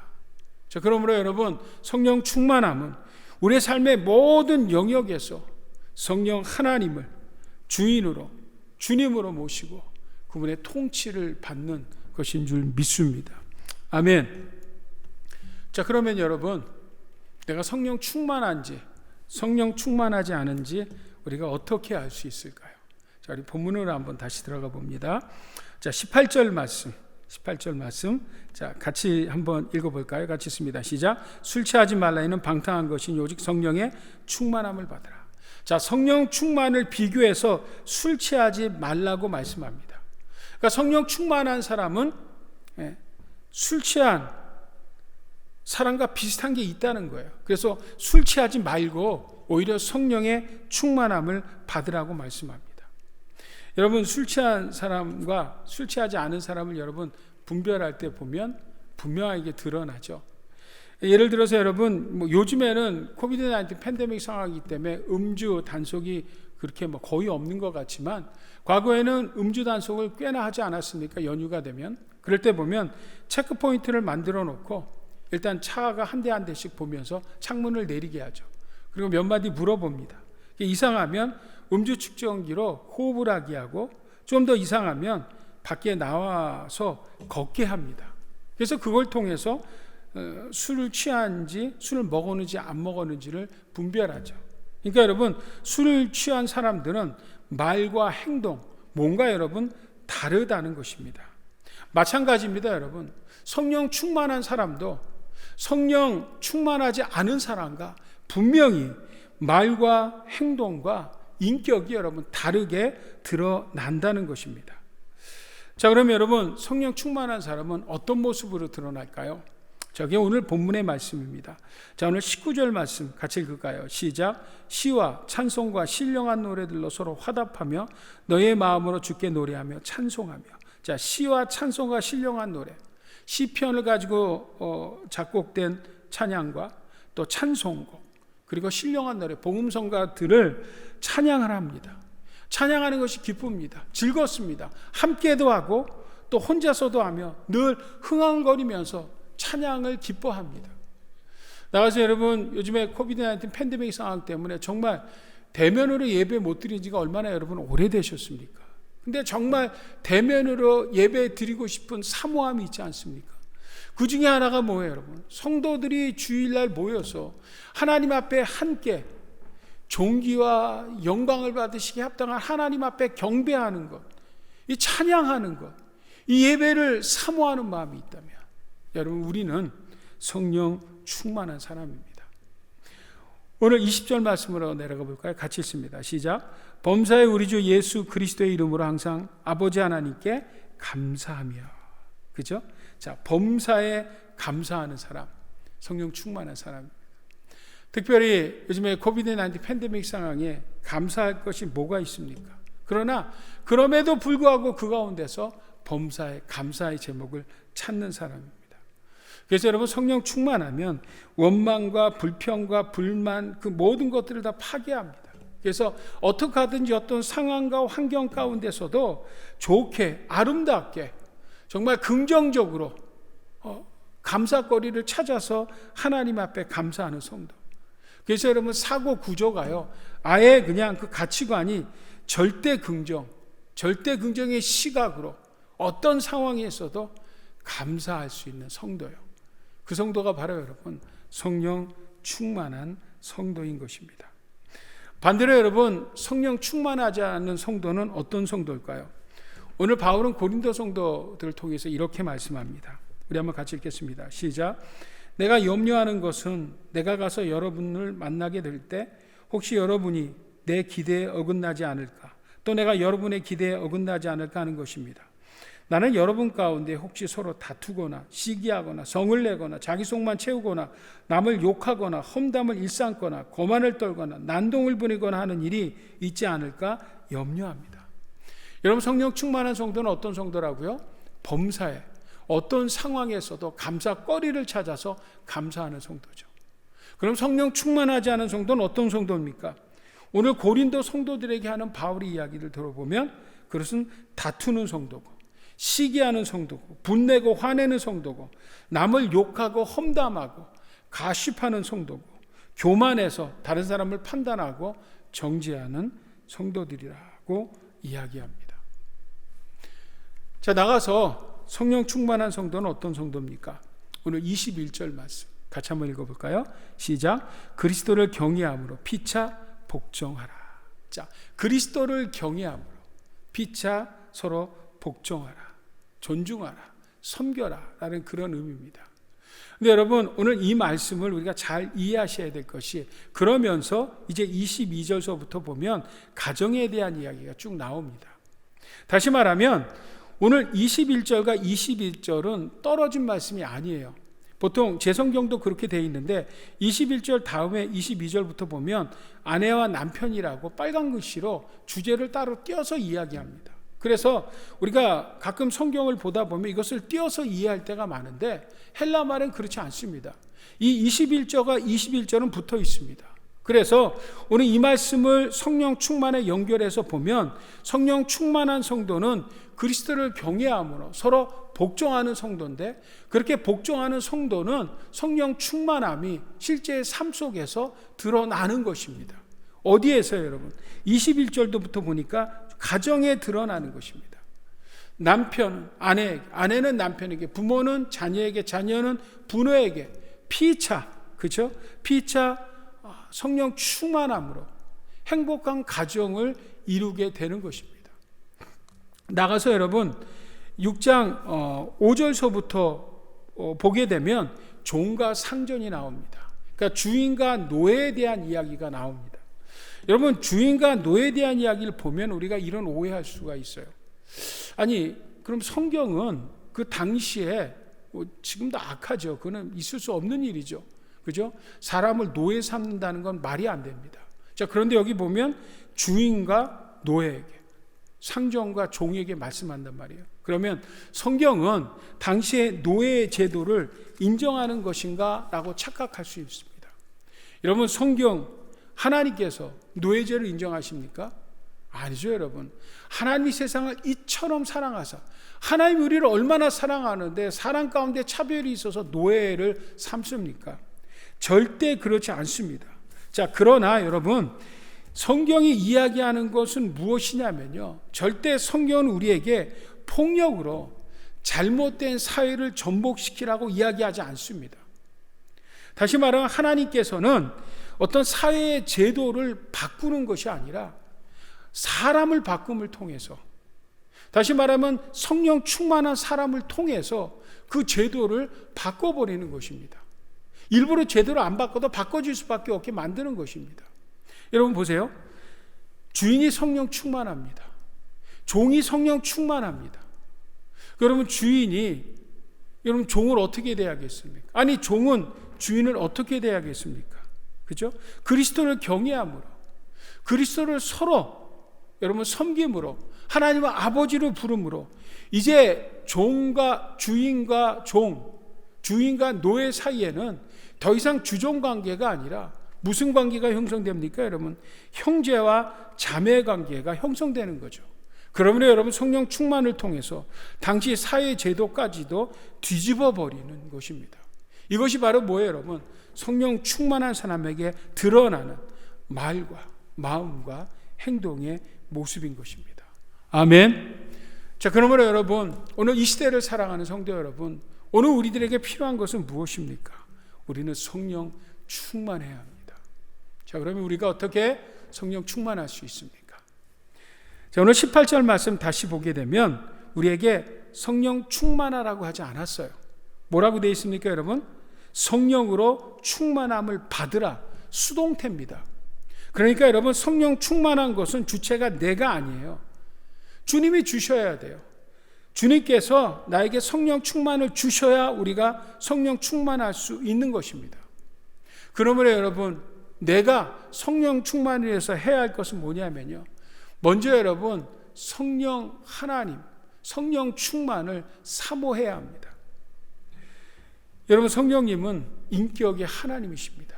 자, 그러므로 여러분, 성령 충만함은 우리의 삶의 모든 영역에서 성령 하나님을 주인으로, 주님으로 모시고 그분의 통치를 받는 것인 줄 믿습니다. 아멘. 자, 그러면 여러분, 내가 성령 충만한지 성령 충만하지 않은지 우리가 어떻게 알 수 있을까요? 자, 우리 본문으로 한번 다시 들어가 봅니다. 자, 18절 말씀. 자, 같이 한번 읽어볼까요? 같이 읽습니다. 시작. 술 취하지 말라는 방탕한 것이니 오직 성령의 충만함을 받으라. 자, 성령 충만을 비교해서 술 취하지 말라고 말씀합니다. 그러니까 성령 충만한 사람은 술 취한 사람과 비슷한 게 있다는 거예요. 그래서 술 취하지 말고 오히려 성령의 충만함을 받으라고 말씀합니다. 여러분, 술 취한 사람과 술 취하지 않은 사람을 여러분 분별할 때 보면 분명하게 드러나죠. 예를 들어서 여러분, 요즘에는 코비드-19 팬데믹 상황이기 때문에 음주 단속이 그렇게 거의 없는 것 같지만 과거에는 음주 단속을 꽤나 하지 않았습니까? 연휴가 되면. 그럴 때 보면 체크 포인트를 만들어 놓고 일단 차가 한 대 한 대씩 보면서 창문을 내리게 하죠. 그리고 몇 마디 물어봅니다. 이상하면 음주 측정기로 호흡을 하게 하고 좀 더 이상하면 밖에 나와서 걷게 합니다. 그래서 그걸 통해서 술을 취한지 술을 먹었는지 안 먹었는지를 분별하죠. 그러니까 여러분, 술을 취한 사람들은 말과 행동, 뭔가 여러분 다르다는 것입니다. 마찬가지입니다, 여러분. 성령 충만한 사람도 성령 충만하지 않은 사람과 분명히 말과 행동과 인격이 여러분 다르게 드러난다는 것입니다. 자, 그러면 여러분, 성령 충만한 사람은 어떤 모습으로 드러날까요? 저게 오늘 본문의 말씀입니다. 자, 오늘 19절 말씀 같이 읽을까요? 시작. 시와 찬송과 신령한 노래들로 서로 화답하며 너의 마음으로 주께 노래하며 찬송하며. 자, 시와 찬송과 신령한 노래, 시편을 가지고 작곡된 찬양과 또 찬송곡, 그리고 신령한 노래, 복음성가들을 찬양을 합니다. 찬양하는 것이 기쁩니다. 즐겁습니다. 함께도 하고 또 혼자서도 하며 늘 흥얼거리면서 찬양을 기뻐합니다. 나가서 여러분, 요즘에 코비드-19 팬데믹 상황 때문에 정말 대면으로 예배 못 드린 지가 얼마나 여러분 오래되셨습니까? 근데 정말 대면으로 예배 드리고 싶은 사모함이 있지 않습니까? 그 중에 하나가 뭐예요, 여러분? 성도들이 주일날 모여서 하나님 앞에 함께 존귀와 영광을 받으시기에 합당한 하나님 앞에 경배하는 것, 이 찬양하는 것, 이 예배를 사모하는 마음이 있다면 여러분, 우리는 성령 충만한 사람입니다. 오늘 20절 말씀으로 내려가 볼까요? 같이 읽습니다. 시작. 범사에 우리 주 예수 그리스도의 이름으로 항상 아버지 하나님께 감사하며. 그죠? 자, 범사에 감사하는 사람, 성령 충만한 사람입니다. 특별히 요즘에 코비드-19 팬데믹 상황에 감사할 것이 뭐가 있습니까? 그러나 그럼에도 불구하고 그 가운데서 범사에 감사의 제목을 찾는 사람입니다. 그래서 여러분, 성령 충만하면 원망과 불평과 불만, 그 모든 것들을 다 파괴합니다. 그래서 어떻게 하든지 어떤 상황과 환경 가운데서도 좋게, 아름답게, 정말 긍정적으로 감사거리를 찾아서 하나님 앞에 감사하는 성도. 그래서 여러분, 사고 구조가요, 아예 그냥 그 가치관이 절대 긍정의 시각으로 어떤 상황에서도 감사할 수 있는 성도요. 그 성도가 바로 여러분, 성령 충만한 성도인 것입니다. 반대로 여러분, 성령 충만하지 않은 성도는 어떤 성도일까요? 오늘 바울은 고린도 성도들을 통해서 이렇게 말씀합니다. 우리 한번 같이 읽겠습니다. 시작. 내가 염려하는 것은 내가 가서 여러분을 만나게 될 때 혹시 여러분이 내 기대에 어긋나지 않을까, 또 내가 여러분의 기대에 어긋나지 않을까 하는 것입니다. 나는 여러분 가운데 혹시 서로 다투거나 시기하거나 성을 내거나 자기 속만 채우거나 남을 욕하거나 험담을 일삼거나 거만을 떨거나 난동을 부리거나 하는 일이 있지 않을까 염려합니다. 여러분, 성령 충만한 성도는 어떤 성도라고요? 범사에 어떤 상황에서도 감사거리를 찾아서 감사하는 성도죠. 그럼 성령 충만하지 않은 성도는 어떤 성도입니까? 오늘 고린도 성도들에게 하는 바울의 이야기를 들어보면 그것은 다투는 성도고, 시기하는 성도고, 분내고 화내는 성도고, 남을 욕하고 험담하고 가십하는 성도고, 교만해서 다른 사람을 판단하고 정죄하는 성도들이라고 이야기합니다. 자, 나가서 성령 충만한 성도는 어떤 성도입니까? 오늘 21절 말씀 같이 한번 읽어볼까요? 시작. 그리스도를 경외함으로 피차 복종하라. 자, 그리스도를 경외함으로 피차 서로 복종하라, 존중하라, 섬겨라 라는 그런 의미입니다. 근데 여러분, 오늘 이 말씀을 우리가 잘 이해하셔야 될 것이, 그러면서 이제 22절서부터 보면 가정에 대한 이야기가 쭉 나옵니다. 다시 말하면 오늘 21절과 21절은 떨어진 말씀이 아니에요. 보통 제 성경도 그렇게 되어 있는데 21절 다음에 22절부터 보면 아내와 남편이라고 빨간 글씨로 주제를 따로 띄어서 이야기합니다. 그래서 우리가 가끔 성경을 보다 보면 이것을 띄어서 이해할 때가 많은데 헬라 말은 그렇지 않습니다. 이 21절과 21절은 붙어 있습니다. 그래서 오늘 이 말씀을 성령 충만에 연결해서 보면 성령 충만한 성도는 그리스도를 경외함으로 서로 복종하는 성도인데, 그렇게 복종하는 성도는 성령 충만함이 실제의 삶 속에서 드러나는 것입니다. 어디에서요, 여러분? 21절부터 보니까 가정에 드러나는 것입니다. 남편은 아내에게, 아내는 남편에게, 부모는 자녀에게, 자녀는 부모에게 피차, 그렇죠? 피차 성령 충만함으로 행복한 가정을 이루게 되는 것입니다. 나가서 여러분 6장 5절서부터 보게 되면 종과 상전이 나옵니다. 그러니까 주인과 노예에 대한 이야기가 나옵니다. 여러분, 주인과 노예에 대한 이야기를 보면 우리가 이런 오해할 수가 있어요. 아니, 그럼 성경은 그 당시에 지금도 악하죠. 그건 있을 수 없는 일이죠. 그죠? 사람을 노예 삼는다는 건 말이 안 됩니다. 자, 그런데 여기 보면 주인과 노예에게, 상전과 종에게 말씀한단 말이에요. 그러면 성경은 당시의 노예의 제도를 인정하는 것인가 라고 착각할 수 있습니다. 여러분, 성경 하나님께서 노예제를 인정하십니까? 아니죠, 여러분. 하나님이 세상을 이처럼 사랑하사, 하나님 우리를 얼마나 사랑하는데 사랑 가운데 차별이 있어서 노예를 삼습니까? 절대 그렇지 않습니다. 자, 그러나 여러분, 성경이 이야기하는 것은 무엇이냐면요, 절대 성경은 우리에게 폭력으로 잘못된 사회를 전복시키라고 이야기하지 않습니다. 다시 말하면 하나님께서는 어떤 사회의 제도를 바꾸는 것이 아니라 사람을 바꿈을 통해서, 다시 말하면 성령 충만한 사람을 통해서 그 제도를 바꿔버리는 것입니다. 일부러 제대로 안 바꿔도 바꿔질 수밖에 없게 만드는 것입니다. 여러분 보세요. 주인이 성령 충만합니다. 종이 성령 충만합니다. 여러분, 주인이 여러분 종을 어떻게 대하겠습니까? 아니, 종은 주인을 어떻게 대하겠습니까? 그죠? 그리스도를 경외함으로, 그리스도를 서로 여러분 섬김으로, 하나님을 아버지로 부름으로, 이제 종과 주인과 종, 주인과 노예 사이에는 더 이상 주종 관계가 아니라 무슨 관계가 형성됩니까? 여러분, 형제와 자매 관계가 형성되는 거죠. 그러므로 여러분, 성령 충만을 통해서 당시 사회 제도까지도 뒤집어 버리는 것입니다. 이것이 바로 뭐예요, 여러분? 성령 충만한 사람에게 드러나는 말과 마음과 행동의 모습인 것입니다. 아멘. 자, 그러므로 여러분, 오늘 이 시대를 사랑하는 성도 여러분, 오늘 우리들에게 필요한 것은 무엇입니까? 우리는 성령 충만해야 합니다. 자, 그러면 우리가 어떻게 성령 충만할 수 있습니까? 자, 오늘 18절 말씀 다시 보게 되면 우리에게 성령 충만하라고 하지 않았어요. 뭐라고 되어 있습니까, 여러분? 성령으로 충만함을 받으라. 수동태입니다. 그러니까 여러분, 성령 충만한 것은 주체가 내가 아니에요. 주님이 주셔야 돼요. 주님께서 나에게 성령 충만을 주셔야 우리가 성령 충만할 수 있는 것입니다. 그러므로 여러분, 내가 성령 충만을 위해서 해야 할 것은 뭐냐면요, 먼저 여러분, 성령 하나님, 성령 충만을 사모해야 합니다. 여러분, 성령님은 인격의 하나님이십니다.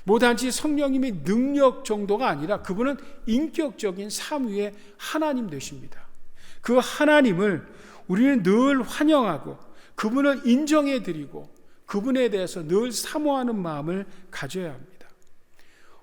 뭐 단지 성령님의 능력 정도가 아니라 그분은 인격적인 삼위의 하나님 되십니다. 그 하나님을 우리는 늘 환영하고 그분을 인정해드리고 그분에 대해서 늘 사모하는 마음을 가져야 합니다.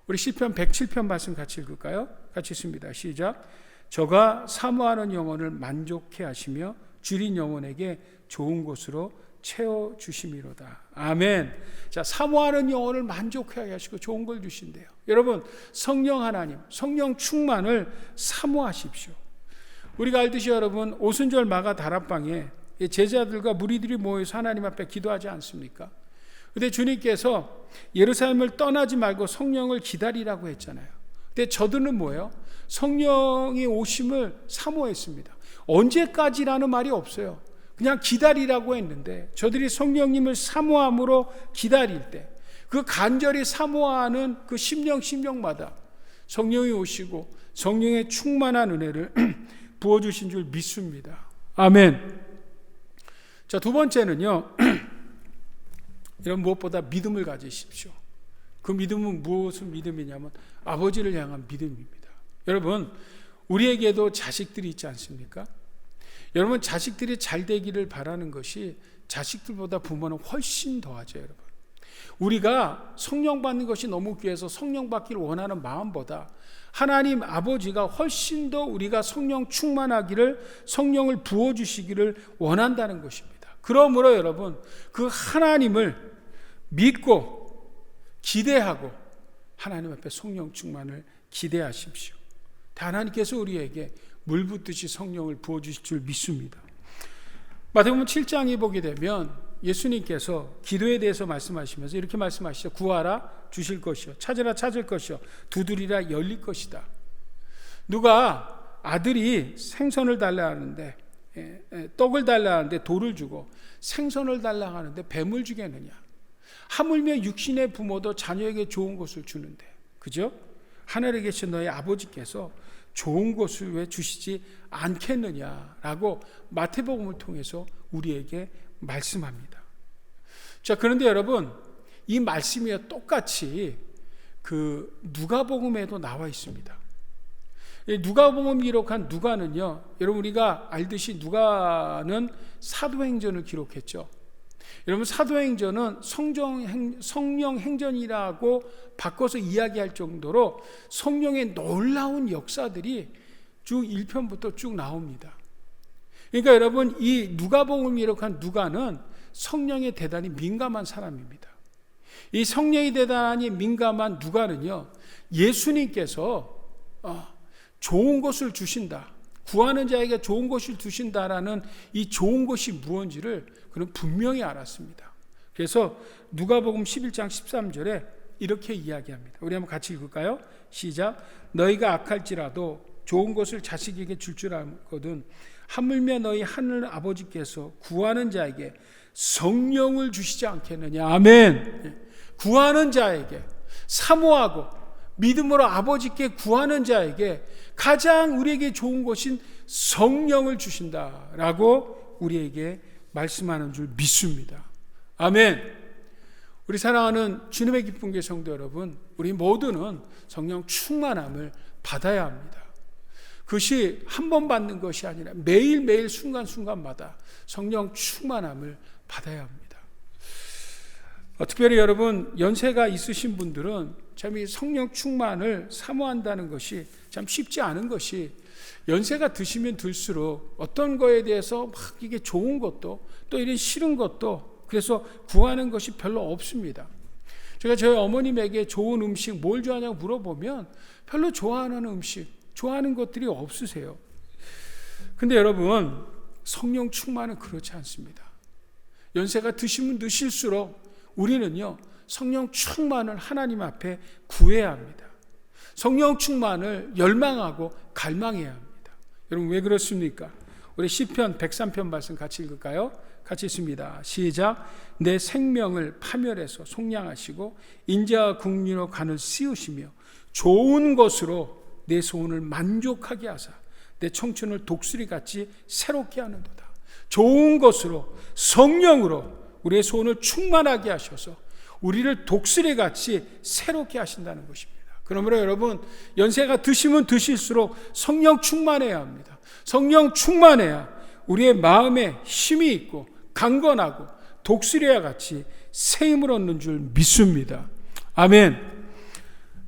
우리 시편 107편 말씀 같이 읽을까요? 같이 읽습니다. 시작. 저가 사모하는 영혼을 만족해 하시며 줄인 영혼에게 좋은 곳으로 채워주심이로다. 아멘. 자, 사모하는 영혼을 만족하게 하시고 좋은 걸 주신대요. 여러분, 성령 하나님, 성령 충만을 사모하십시오. 우리가 알듯이 여러분, 오순절 마가 다락방에 제자들과 무리들이 모여서 하나님 앞에 기도하지 않습니까? 근데 주님께서 예루살렘을 떠나지 말고 성령을 기다리라고 했잖아요. 근데 저들은 뭐예요? 성령이 오심을 사모했습니다. 언제까지라는 말이 없어요. 그냥 기다리라고 했는데, 저들이 성령님을 사모함으로 기다릴 때, 그 간절히 사모하는 그 심령마다 성령이 오시고 성령의 충만한 은혜를 부어주신 줄 믿습니다. 아멘. 자, 두 번째는요, 이런 무엇보다 믿음을 가지십시오. 그 믿음은 무엇은 믿음이냐면 아버지를 향한 믿음입니다. 여러분, 우리에게도 자식들이 있지 않습니까? 여러분, 자식들이 잘 되기를 바라는 것이 자식들보다 부모는 훨씬 더하죠. 여러분, 우리가 성령 받는 것이 너무 귀해서 성령 받기를 원하는 마음보다 하나님 아버지가 훨씬 더 우리가 성령 충만하기를, 성령을 부어주시기를 원한다는 것입니다. 그러므로 여러분, 그 하나님을 믿고 기대하고 하나님 앞에 성령 충만을 기대하십시오. 하나님께서 우리에게 물 붓듯이 성령을 부어주실 줄 믿습니다. 마태복음 7장에 보게 되면 예수님께서 기도에 대해서 말씀하시면서 이렇게 말씀하시죠. 구하라 주실 것이요, 찾으라 찾을 것이요, 두드리라 열릴 것이다. 누가 아들이 생선을 달라 하는데, 떡을 달라 하는데 돌을 주고 생선을 달라 하는데 뱀을 주겠느냐? 하물며 육신의 부모도 자녀에게 좋은 것을 주는데, 그죠? 하늘에 계신 너희 아버지께서 좋은 것을 왜 주시지 않겠느냐라고 마태복음을 통해서 우리에게 말씀합니다. 자, 그런데 여러분, 이 말씀이 똑같이 그 누가복음에도 나와 있습니다. 누가복음 기록한 누가는요, 여러분 우리가 알듯이 누가는 사도행전을 기록했죠. 여러분, 사도행전은 성령 행전이라고 바꿔서 이야기할 정도로 성령의 놀라운 역사들이 쭉 1편부터 쭉 나옵니다. 그러니까 여러분, 이 누가복음을 기록한 누가는 성령에 대단히 민감한 사람입니다. 이 성령이 대단히 민감한 누가는요, 예수님께서 좋은 것을 주신다, 구하는 자에게 좋은 것을 주신다라는 이 좋은 것이 무엇인지를 그는 분명히 알았습니다. 그래서 누가복음 11장 13절에 이렇게 이야기합니다. 우리 한번 같이 읽을까요? 시작. 너희가 악할지라도 좋은 것을 자식에게 줄 줄 알거든 하물며 너희 하늘 아버지께서 구하는 자에게 성령을 주시지 않겠느냐. 아멘. 구하는 자에게, 사모하고 믿음으로 아버지께 구하는 자에게 가장 우리에게 좋은 것인 성령을 주신다라고 우리에게 말씀하는 줄 믿습니다. 아멘. 우리 사랑하는 주님의 기쁜 교회 성도 여러분, 우리 모두는 성령 충만함을 받아야 합니다. 그것이 한 번 받는 것이 아니라 매일매일 순간순간마다 성령 충만함을 받아야 합니다. 특별히 여러분, 연세가 있으신 분들은 참 이 성령 충만을 사모한다는 것이 참 쉽지 않은 것이, 연세가 드시면 들수록 어떤 거에 대해서 막 이게 좋은 것도 또 이런 싫은 것도 그래서 구하는 것이 별로 없습니다. 제가 저희 어머님에게 좋은 음식 뭘 좋아하냐고 물어보면 별로 좋아하는 음식, 좋아하는 것들이 없으세요. 근데 여러분, 성령 충만은 그렇지 않습니다. 연세가 드시면 드실수록 우리는요, 성령 충만을 하나님 앞에 구해야 합니다. 성령 충만을 열망하고 갈망해야 합니다. 여러분, 왜 그렇습니까? 우리 시편 103편 말씀 같이 읽을까요? 같이 읽습니다. 시작. 내 생명을 파멸해서 속량하시고 인자와 국리로 간을 씌우시며 좋은 것으로 내 소원을 만족하게 하사 내 청춘을 독수리같이 새롭게 하는도다. 좋은 것으로, 성령으로 우리의 소원을 충만하게 하셔서 우리를 독수리같이 새롭게 하신다는 것입니다. 그러므로 여러분, 연세가 드시면 드실수록 성령 충만해야 합니다. 성령 충만해야 우리의 마음에 힘이 있고 강건하고 독수리와 같이 새 힘을 얻는 줄 믿습니다. 아멘.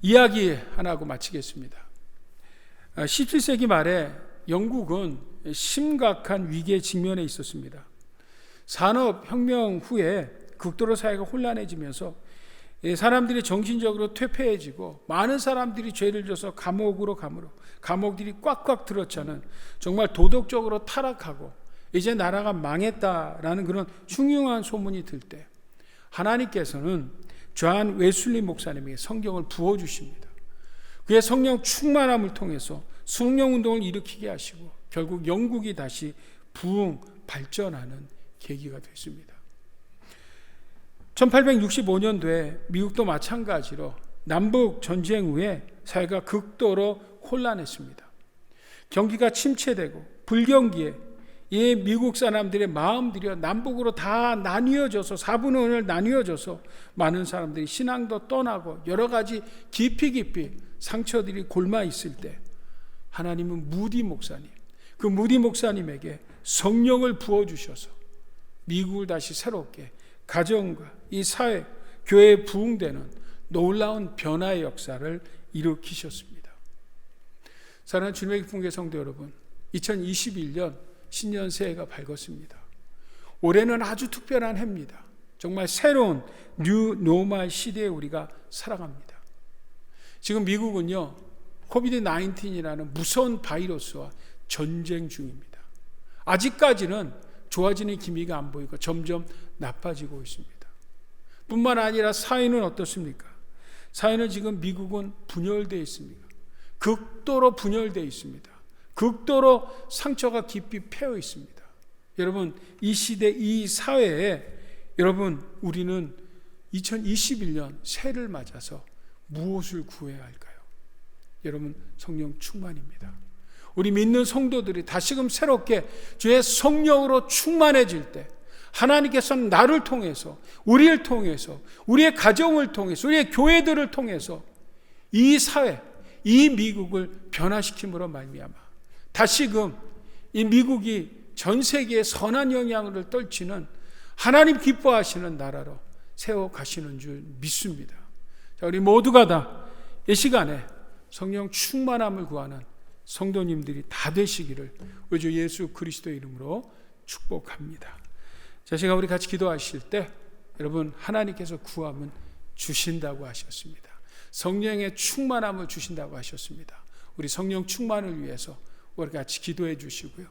이야기 하나 하고 마치겠습니다. 17세기 말에 영국은 심각한 위기에 직면해 있었습니다. 산업혁명 후에 극도로 사회가 혼란해지면서 사람들이 정신적으로 퇴폐해지고 많은 사람들이 죄를 져서 감옥들이 꽉꽉 들어차는 정말 도덕적으로 타락하고 이제 나라가 망했다라는 그런 흉흉한 소문이 들 때 하나님께서는 존 웨슬리 목사님에게 성경을 부어주십니다. 그의 성령 충만함을 통해서 성령운동을 일으키게 하시고 결국 영국이 다시 부흥 발전하는 계기가 됐습니다. 1865년도에 미국도 마찬가지로 남북 전쟁 후에 사회가 극도로 혼란했습니다. 경기가 침체되고 불경기에 이 미국 사람들의 마음들이 남북으로 다 나뉘어져서 4분의 1을 나뉘어져서 많은 사람들이 신앙도 떠나고 여러 가지 깊이 상처들이 골마 있을 때 하나님은 무디 목사님, 그 무디 목사님에게 성령을 부어주셔서 미국을 다시 새롭게 가정과 이 사회, 교회에 부흥되는 놀라운 변화의 역사를 일으키셨습니다. 사랑하는 주님의 기쁜 성도 여러분, 2021년 신년 새해가 밝았습니다. 올해는 아주 특별한 해입니다. 정말 새로운 뉴 노멀 시대에 우리가 살아갑니다. 지금 미국은요, 코비드-19이라는 무서운 바이러스와 전쟁 중입니다. 아직까지는 좋아지는 기미가 안 보이고 점점 나빠지고 있습니다. 뿐만 아니라 사회는 어떻습니까? 사회는 지금 미국은 분열되어 있습니다. 극도로 분열되어 있습니다. 극도로 상처가 깊이 패여 있습니다. 여러분, 이 시대, 이 사회에 여러분, 우리는 2021년 새해를 맞아서 무엇을 구해야 할까요? 여러분, 성령 충만입니다. 우리 믿는 성도들이 다시금 새롭게 주의 성령으로 충만해질 때 하나님께서는 나를 통해서, 우리를 통해서, 우리의 가정을 통해서, 우리의 교회들을 통해서 이 사회, 이 미국을 변화시킴으로 말미암아 다시금 이 미국이 전 세계에 선한 영향을 떨치는 하나님 기뻐하시는 나라로 세워가시는 줄 믿습니다. 자, 우리 모두가 다 이 시간에 성령 충만함을 구하는 성도님들이 다 되시기를 우리 주 예수 그리스도의 이름으로 축복합니다. 자, 제가 우리 같이 기도하실 때 여러분, 하나님께서 구하면 주신다고 하셨습니다. 성령의 충만함을 주신다고 하셨습니다. 우리 성령 충만을 위해서 우리 같이 기도해 주시고요.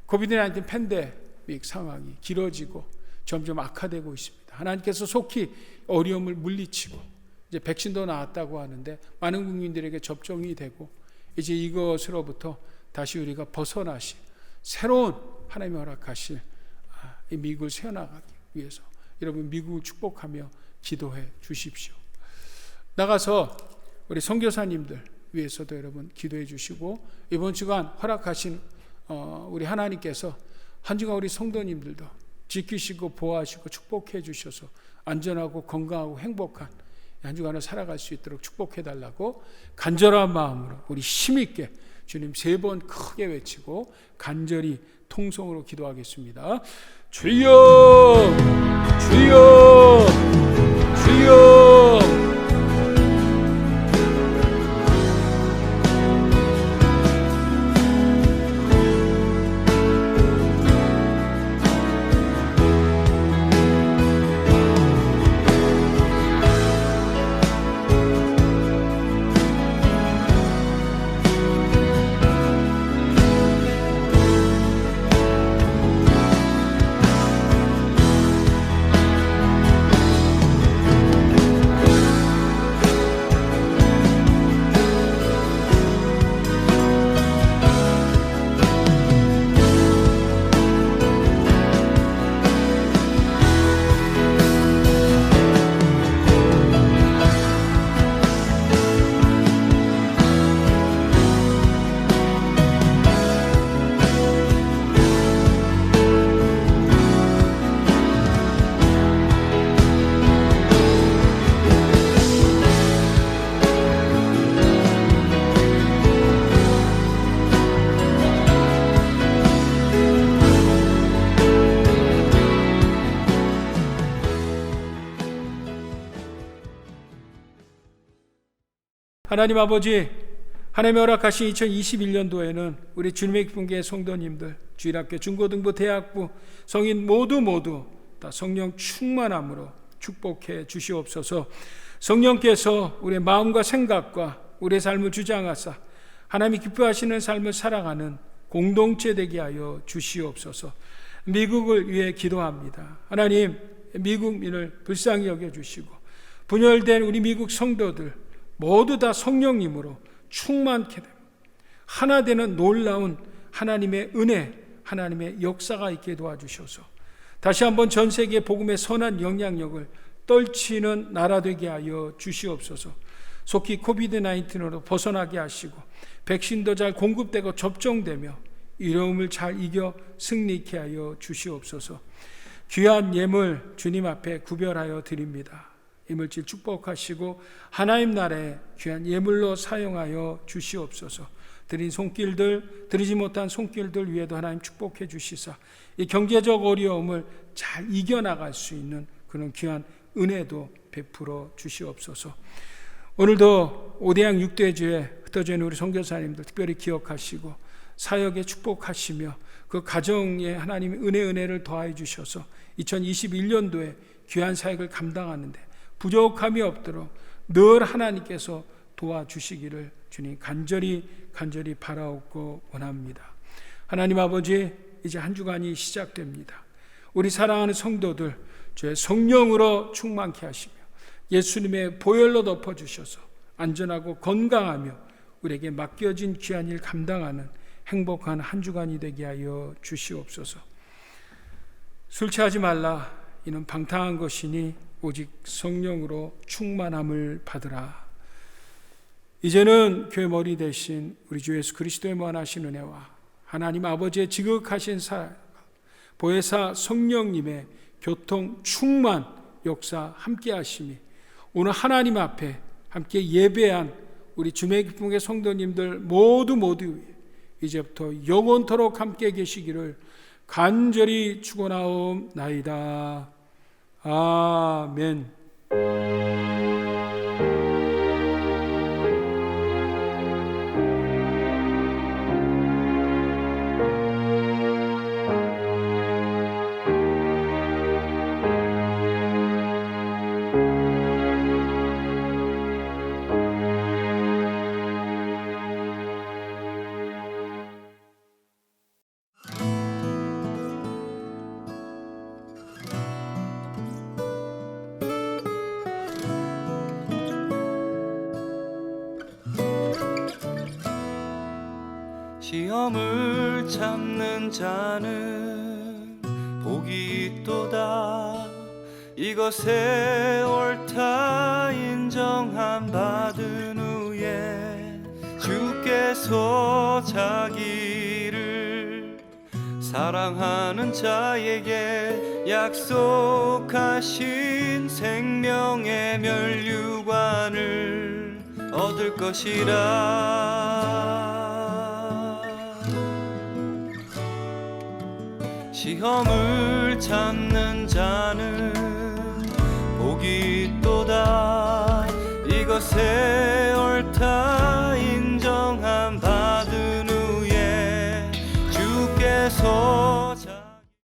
코비드-19 팬데믹 상황이 길어지고 점점 악화되고 있습니다. 하나님께서 속히 어려움을 물리치고 이제 백신도 나왔다고 하는데 많은 국민들에게 접종이 되고 이제 이것으로부터 다시 우리가 벗어나시 새로운 하나님이 허락하실 이 미국을 세워나가기 위해서 여러분, 미국을 축복하며 기도해 주십시오. 나가서 우리 선교사님들 위해서도 여러분 기도해 주시고, 이번 주간 허락하신 우리 하나님께서 한 주간 우리 성도님들도 지키시고 보호하시고 축복해 주셔서 안전하고 건강하고 행복한 한 주간을 살아갈 수 있도록 축복해 달라고 간절한 마음으로 우리 힘있게 주님 3번 크게 외치고 간절히 통성으로 기도하겠습니다. 주여, 주여, 주여. 하나님 아버지, 하나님의 허락하신 2021년도에는 우리 주님의 기쁜 교회 성도님들, 주일학교, 중고등부, 대학부, 성인 모두 다 성령 충만함으로 축복해 주시옵소서. 성령께서 우리의 마음과 생각과 우리의 삶을 주장하사 하나님이 기뻐하시는 삶을 살아가는 공동체 되게 하여 주시옵소서. 미국을 위해 기도합니다. 하나님, 미국민을 불쌍히 여겨주시고 분열된 우리 미국 성도들 모두 다 성령님으로 충만케 되고 하나 되는 놀라운 하나님의 은혜, 하나님의 역사가 있게 도와주셔서 다시 한번 전 세계 복음의 선한 영향력을 떨치는 나라 되게 하여 주시옵소서. 속히 코비드-19으로 벗어나게 하시고 백신도 잘 공급되고 접종되며 이로움을 잘 이겨 승리케 하여 주시옵소서. 귀한 예물 주님 앞에 구별하여 드립니다. 이물질 축복하시고 하나님 나라에 귀한 예물로 사용하여 주시옵소서. 드린 손길들, 드리지 못한 손길들 위에도 하나님 축복해 주시사 이 경제적 어려움을 잘 이겨나갈 수 있는 그런 귀한 은혜도 베풀어 주시옵소서. 오늘도 오대양 6대주에 흩어져 있는 우리 선교사님들 특별히 기억하시고 사역에 축복하시며 그 가정에 하나님의 은혜를 더하여 주셔서 2021년도에 귀한 사역을 감당하는데 부족함이 없도록 늘 하나님께서 도와주시기를 주님 간절히 바라옵고 원합니다. 하나님 아버지, 이제 한 주간이 시작됩니다. 우리 사랑하는 성도들 주의 성령으로 충만케 하시며 예수님의 보혈로 덮어주셔서 안전하고 건강하며 우리에게 맡겨진 귀한 일 감당하는 행복한 한 주간이 되게 하여 주시옵소서. 술 취하지 말라, 이는 방탕한 것이니 오직 성령으로 충만함을 받으라. 이제는 교회 머리 대신 우리 주 예수 그리스도의 무한하신 은혜와 하나님 아버지의 지극하신 사랑, 보혜사 성령님의 교통 충만 역사 함께 하심이 오늘 하나님 앞에 함께 예배한 우리 주의 기쁨의 성도님들 모두 위해 이제부터 영원토록 함께 계시기를 간절히 축원하옵나이다. 아멘. 시험을 참는 자는 복이 있도다. 이것에 옳다 인정함 받은 후에 주께서 자기를 사랑하는 자에게 약속하신 생명의 멸류관을 얻을 것이라. 시험을 참는 자는